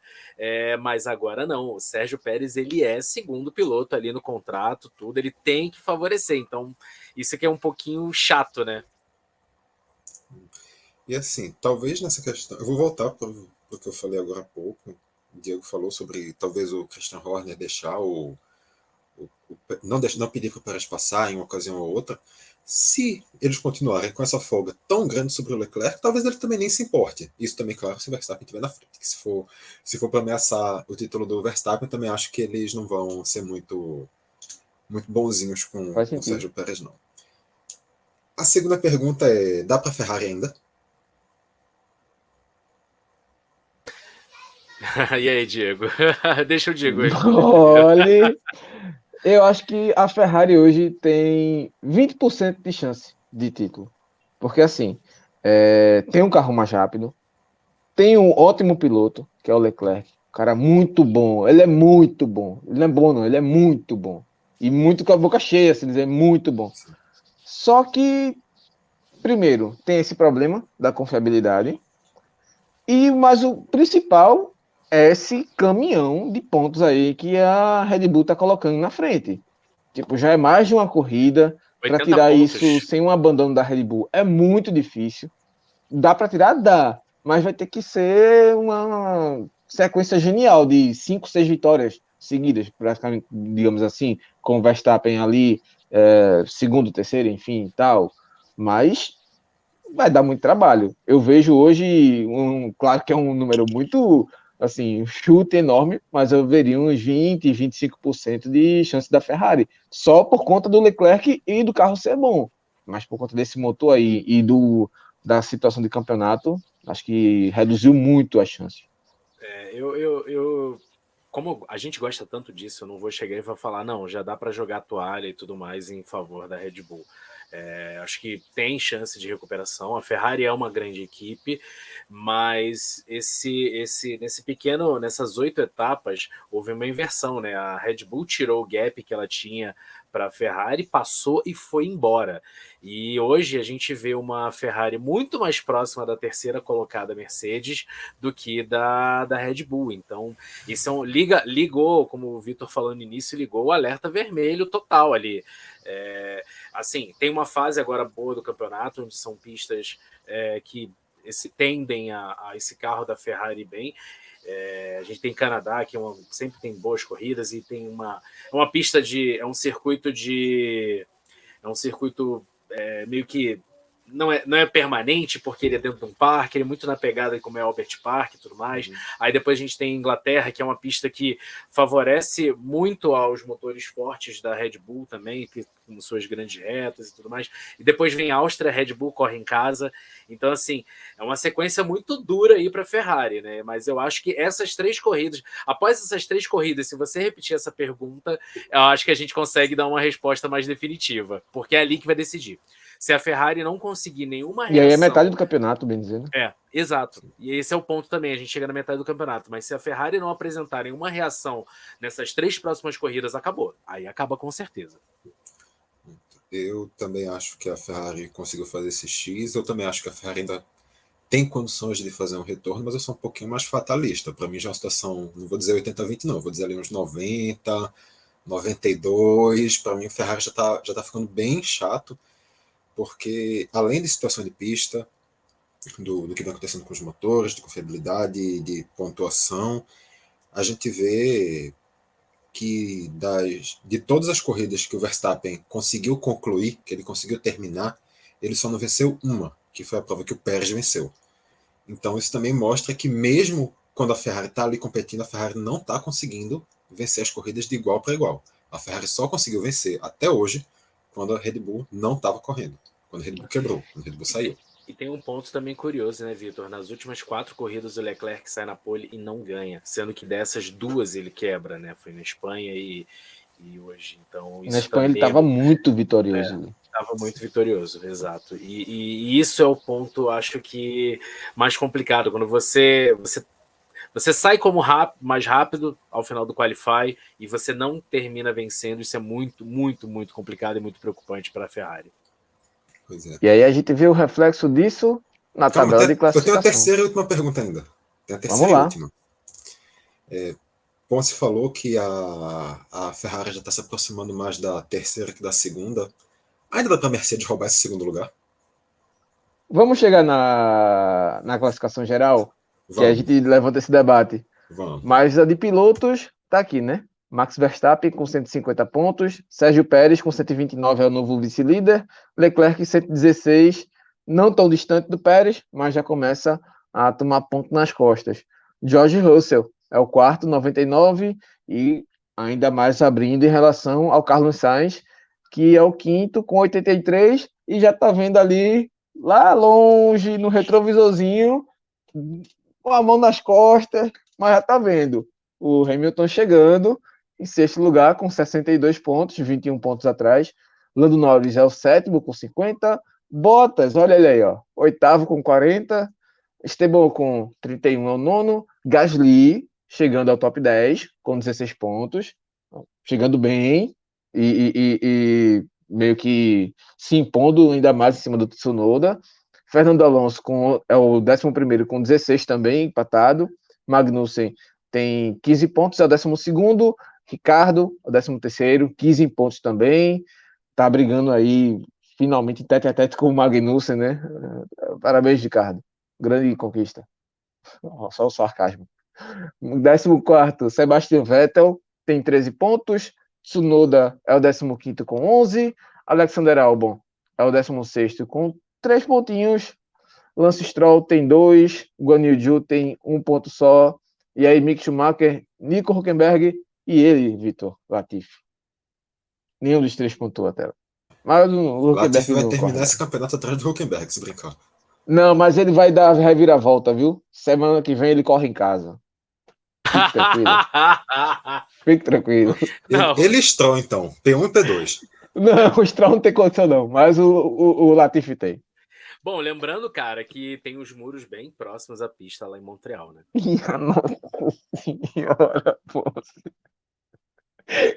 mas agora não. O Sérgio Pérez ele é segundo piloto ali no contrato, tudo, ele tem que favorecer. Então, isso aqui é um pouquinho chato, né? E assim, talvez nessa questão, eu vou voltar para o que eu falei agora há pouco. O Diego falou sobre talvez o Christian Horner deixar não pedir para o Pérez passar em uma ocasião ou outra. Se eles continuarem com essa folga tão grande sobre o Leclerc, talvez ele também nem se importe. Isso também, claro, se o Verstappen estiver na frente. Que se for para ameaçar o título do Verstappen, também acho que eles não vão ser muito bonzinhos com o Sérgio Pérez, não. A segunda pergunta é: dá para Ferrari ainda? E aí, Diego? Deixa o Diego aí. Olha, eu acho que a Ferrari hoje tem 20% de chance de título. Porque assim, tem um carro mais rápido, tem um ótimo piloto, que é o Leclerc. Um cara muito bom. Ele é muito bom. Ele não é bom, não. Ele é muito bom. E muito com a boca cheia, assim dizer, muito bom. Só que, primeiro, tem esse problema da confiabilidade. Mas o principal é esse caminhão de pontos aí que a Red Bull tá colocando na frente. Tipo, já é mais de uma corrida. Para tirar pontos. isso sem um abandono da Red Bull é muito difícil. Dá para tirar? Dá. Mas vai ter que ser uma sequência genial de 5, 6 vitórias seguidas, praticamente, digamos assim, com o Verstappen ali, segundo, terceiro, enfim, tal. Mas vai dar muito trabalho. Eu vejo hoje, claro que é um número muito, assim, um chute enorme, mas eu veria uns 20, 25% de chance da Ferrari, só por conta do Leclerc e do carro ser bom. Mas por conta desse motor aí e da situação de campeonato, acho que reduziu muito as chances. Como a gente gosta tanto disso, eu não vou chegar e vou falar, não, já dá para jogar toalha e tudo mais em favor da Red Bull. Acho que tem chance de recuperação. A Ferrari é uma grande equipe, mas nessas 8 etapas houve uma inversão, né? A Red Bull tirou o gap que ela tinha para a Ferrari, passou e foi embora. E hoje a gente vê uma Ferrari muito mais próxima da terceira colocada Mercedes do que da Red Bull. Então, isso ligou, como o Vitor falou no início, ligou o alerta vermelho total ali. Assim, tem uma fase agora boa do campeonato, onde são pistas que tendem a esse carro da Ferrari bem. A gente tem Canadá, que sempre tem boas corridas, e tem uma pista é um circuito meio que não é permanente, porque ele é dentro de um parque, ele é muito na pegada como é Albert Park e tudo mais. Aí depois a gente tem Inglaterra, que é uma pista que favorece muito aos motores fortes da Red Bull também, com suas grandes retas e tudo mais. E depois vem Áustria, Red Bull corre em casa. Então, assim, é uma sequência muito dura aí para a Ferrari, né? Mas eu acho que após essas 3 corridas, se você repetir essa pergunta, eu acho que a gente consegue dar uma resposta mais definitiva, porque é ali que vai decidir. Se a Ferrari não conseguir nenhuma reação... E aí é metade do campeonato, bem dizendo. Exato. E esse é o ponto também, a gente chega na metade do campeonato. Mas se a Ferrari não apresentar nenhuma reação nessas 3 próximas corridas, acabou. Aí acaba com certeza. Eu também acho que a Ferrari conseguiu fazer esse X. Eu também acho que a Ferrari ainda tem condições de fazer um retorno, mas eu sou um pouquinho mais fatalista. Para mim já é uma situação, não vou dizer 80-20 não, vou dizer ali uns 90, 92. Para mim a Ferrari já tá ficando bem chato, porque além de situação de pista, do que vem acontecendo com os motores, de confiabilidade, de pontuação, a gente vê que de todas as corridas que o Verstappen conseguiu concluir, que ele conseguiu terminar, ele só não venceu uma, que foi a prova que o Pérez venceu. Então isso também mostra que mesmo quando a Ferrari está ali competindo, a Ferrari não está conseguindo vencer as corridas de igual para igual. A Ferrari só conseguiu vencer até hoje quando a Red Bull não estava correndo, quando a Red Bull quebrou, quando a Red Bull saiu. E tem um ponto também curioso, né, Vitor? Nas últimas 4 corridas o Leclerc sai na pole e não ganha, sendo que dessas 2 ele quebra, né? Foi na Espanha e hoje. Então, isso na Espanha ele estava muito vitorioso. Estava muito vitorioso, exato. E isso é o ponto, acho que, mais complicado. Quando você sai como mais rápido ao final do Qualify e você não termina vencendo, isso é muito, muito, muito complicado e muito preocupante para a Ferrari. Pois é. E aí a gente vê o reflexo disso na tabela de classificação. Eu tenho a terceira e última pergunta ainda. Vamos lá. Ponce falou que a Ferrari já está se aproximando mais da terceira que da segunda. Ainda dá para a Mercedes roubar esse segundo lugar? Vamos chegar na classificação geral? Vamos. Que a gente levanta esse debate. Vamos. Mas a de pilotos tá aqui, né? Max Verstappen com 150 pontos, Sérgio Pérez com 129 é o novo vice-líder, Leclerc 116, não tão distante do Pérez, mas já começa a tomar ponto nas costas. George Russell é o quarto, 99, e ainda mais abrindo em relação ao Carlos Sainz, que é o quinto com 83, e já tá vendo ali, lá longe, no retrovisorzinho, com a mão nas costas, mas já tá vendo o Hamilton chegando em sexto lugar com 62 pontos, 21 pontos atrás. Lando Norris é o sétimo com 50. Bottas, olha ele aí, ó, oitavo com 40. Esteban com 31 é o nono. Gasly chegando ao top 10 com 16 pontos, chegando bem e meio que se impondo ainda mais em cima do Tsunoda. Fernando Alonso é o 11º com 16 também, empatado. Magnussen tem 15 pontos, é o 12º. Ricardo, o 13º, 15 pontos também. Tá brigando aí, finalmente, tete a tete com o Magnussen, né? Parabéns, Ricardo. Grande conquista. Só o sarcasmo. 14º, Sebastian Vettel, tem 13 pontos. Tsunoda é o 15º com 11. Alexander Albon é o 16º com 3 pontinhos. Lance Stroll tem 2. Guan Yu Zhou tem 1 ponto só. E aí, Mick Schumacher, Nico Hülkenberg e ele, Vitor Latifi. Nenhum dos 3 pontuou até lá. Mas o Hülkenberg Latifi vai terminar esse campeonato atrás do Hülkenberg, se brincar. Não, mas ele vai dar reviravolta, viu? Semana que vem ele corre em casa. Fique tranquilo. Fique tranquilo. Ele Stroll, então. P1 e P2. Não, o Stroll não tem condição, não. Mas o Latifi tem. Bom, lembrando, cara, que tem os muros bem próximos à pista lá em Montreal, né? Minha nossa senhora, pô.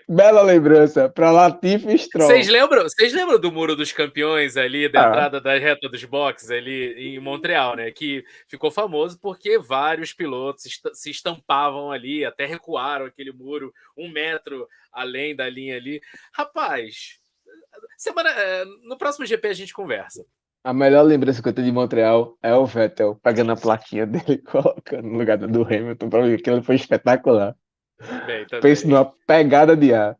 Bela lembrança para Latifi e Stroll. Vocês lembram do Muro dos Campeões ali, da entrada da reta dos boxes ali em Montreal, né? Que ficou famoso porque vários pilotos se estampavam ali, até recuaram aquele muro 1 metro além da linha ali. Rapaz, no próximo GP a gente conversa. A melhor lembrança que eu tenho de Montreal é o Vettel pegando a plaquinha dele e colocando no lugar do Hamilton. Pra mim, aquilo foi espetacular. Bem, também. Penso numa pegada de ar.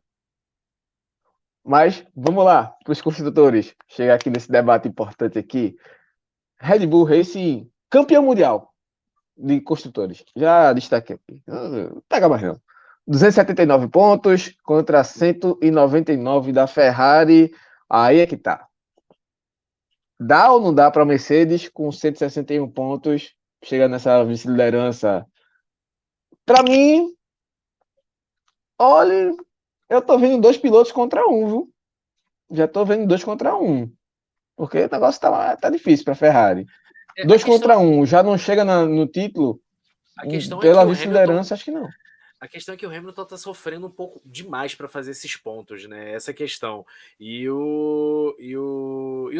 Mas vamos lá para os construtores. Chegar aqui nesse debate importante aqui. Red Bull Racing, campeão mundial de construtores. Já destaquei aqui. Não pega mais não. 279 pontos contra 199 da Ferrari. Aí é que tá. Dá ou não dá para a Mercedes com 161 pontos chegar nessa vice-liderança? Para mim, olha, eu tô vendo 2 pilotos contra 1, viu? Já tô vendo 2 contra 1. Porque o negócio tá difícil para a Ferrari. 2 contra 1, já não chega no título? A questão pela é que vice-liderança, acho que não. A questão é que o Hamilton tá sofrendo um pouco demais para fazer esses pontos, né? Essa questão. E o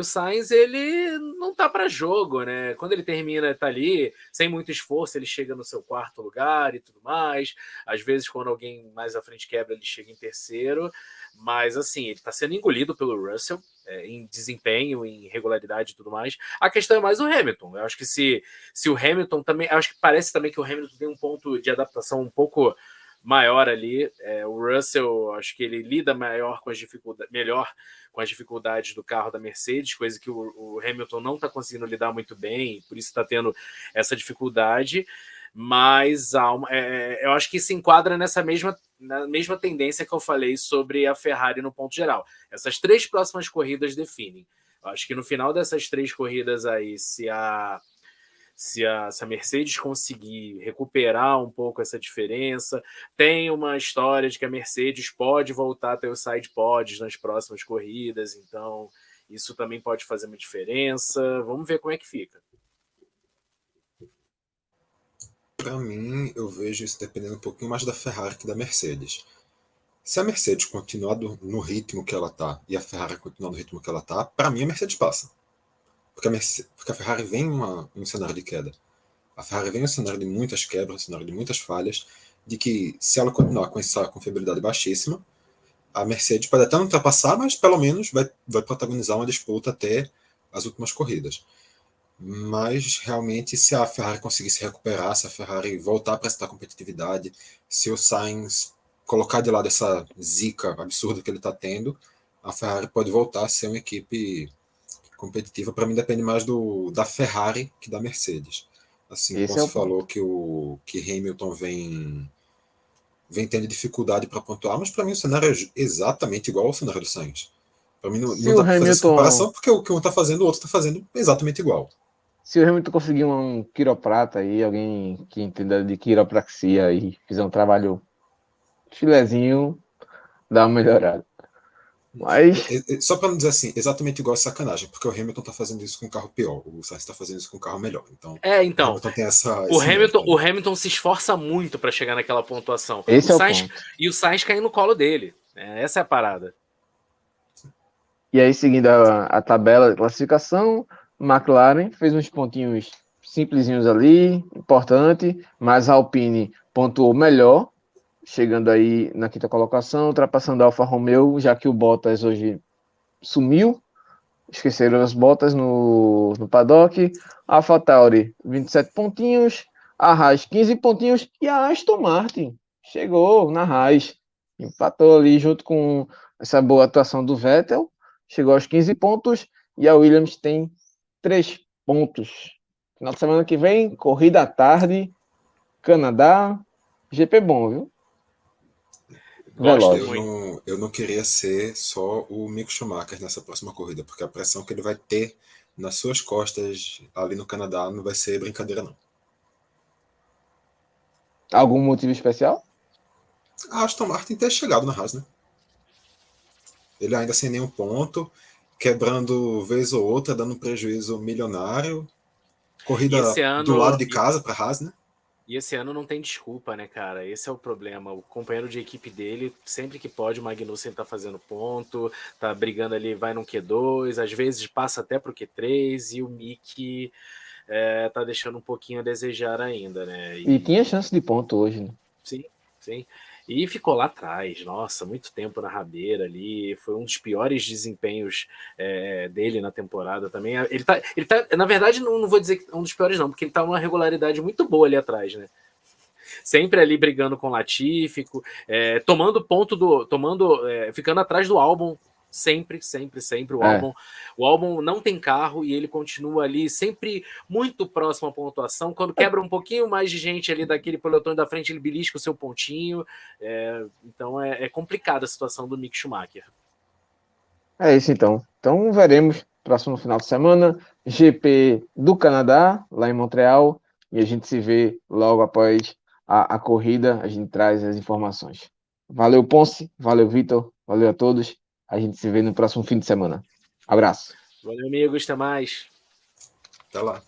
Sainz, ele não tá para jogo, né? Quando ele termina, tá ali, sem muito esforço, ele chega no seu 4º lugar e tudo mais. Às vezes, quando alguém mais à frente quebra, ele chega em 3º. Mas, assim, ele tá sendo engolido pelo Russell em desempenho, em regularidade e tudo mais. A questão é mais o Hamilton. Eu acho que se o Hamilton também... Acho que parece também que o Hamilton tem um ponto de adaptação um pouco maior ali. O Russell, acho que ele lida melhor com as dificuldades do carro da Mercedes, coisa que o Hamilton não está conseguindo lidar muito bem, por isso está tendo essa dificuldade. Mas eu acho que se enquadra na mesma tendência que eu falei sobre a Ferrari no ponto geral. Essas 3 próximas corridas definem. Eu acho que no final dessas 3 corridas aí, se a Mercedes conseguir recuperar um pouco essa diferença, tem uma história de que a Mercedes pode voltar a ter os side pods nas próximas corridas, então isso também pode fazer uma diferença. Vamos ver como é que fica. Para mim, eu vejo isso dependendo um pouquinho mais da Ferrari que da Mercedes. Se a Mercedes continuar no ritmo que ela tá e a Ferrari continuar no ritmo que ela tá, para mim a Mercedes passa. Porque a Ferrari vem em um cenário de queda. A Ferrari vem em um cenário de muitas quebras, um cenário de muitas falhas, de que se ela continuar com essa confiabilidade baixíssima, a Mercedes pode até não ultrapassar, mas pelo menos vai protagonizar uma disputa até as últimas corridas. Mas realmente, se a Ferrari conseguir se recuperar, se a Ferrari voltar a apresentar competitividade, se o Sainz colocar de lado essa zica absurda que ele está tendo, a Ferrari pode voltar a ser uma equipe competitiva. Para mim, depende mais da Ferrari que da Mercedes. Assim, como você falou que Hamilton vem tendo dificuldade para pontuar, mas para mim o cenário é exatamente igual ao cenário do Sainz. Para mim não dá para fazer essa comparação, porque o que um está fazendo, o outro está fazendo exatamente igual. Se o Hamilton conseguir um quiroprata aí, alguém que entenda de quiropraxia e fizer um trabalho filezinho, dá uma melhorada. Mas... Só para não dizer assim, exatamente igual a sacanagem, porque o Hamilton tá fazendo isso com um carro pior, o Sainz tá fazendo isso com um carro melhor. Então, o Hamilton tem o Hamilton se esforça muito para chegar naquela pontuação. Esse é o ponto. E o Sainz cai no colo dele. Essa é a parada. E aí, seguindo a tabela de classificação, McLaren fez uns pontinhos simplesinhos ali, importante, mas a Alpine pontuou melhor, chegando aí na 5ª colocação, ultrapassando a Alfa Romeo, já que o Bottas hoje sumiu, esqueceram as botas no paddock. A AlphaTauri, 27 pontinhos, a Haas, 15 pontinhos, e a Aston Martin chegou na Haas, empatou ali junto com essa boa atuação do Vettel, chegou aos 15 pontos, e a Williams tem 3 pontos. Final de semana que vem, corrida à tarde, Canadá, GP bom, viu? Eu não queria ser só o Mick Schumacher nessa próxima corrida, porque a pressão que ele vai ter nas suas costas ali no Canadá não vai ser brincadeira, não. Algum motivo especial? A Aston Martin ter chegado na Haas, né? Ele ainda sem nenhum ponto, quebrando vez ou outra, dando um prejuízo milionário. Corrida do lado de casa para Haas, né? E esse ano não tem desculpa, né, cara? Esse é o problema. O companheiro de equipe dele, sempre que pode, o Magnussen tá fazendo ponto, tá brigando ali, vai no Q2, às vezes passa até pro Q3, e o Mick tá deixando um pouquinho a desejar ainda, né? E tinha chance de ponto hoje, né? Sim, sim. E ficou lá atrás, nossa, muito tempo na rabeira ali. Foi um dos piores desempenhos dele na temporada também. Ele tá, na verdade, não vou dizer que é um dos piores, não, porque ele tá numa regularidade muito boa ali atrás, né? Sempre ali brigando com o Latifi, tomando ponto ficando atrás do Albon. Sempre o Albon não tem carro e ele continua ali sempre muito próximo à pontuação. Quando quebra um pouquinho mais de gente ali daquele pelotão da frente, ele belisca o seu pontinho. Então é complicada a situação do Mick Schumacher. É isso então. Então veremos próximo final de semana, GP do Canadá, lá em Montreal, e a gente se vê logo após a corrida, a gente traz as informações. Valeu, Ponce, valeu, Vitor, valeu a todos. A gente se vê no próximo fim de semana. Abraço. Valeu, amigos, até mais. Até lá.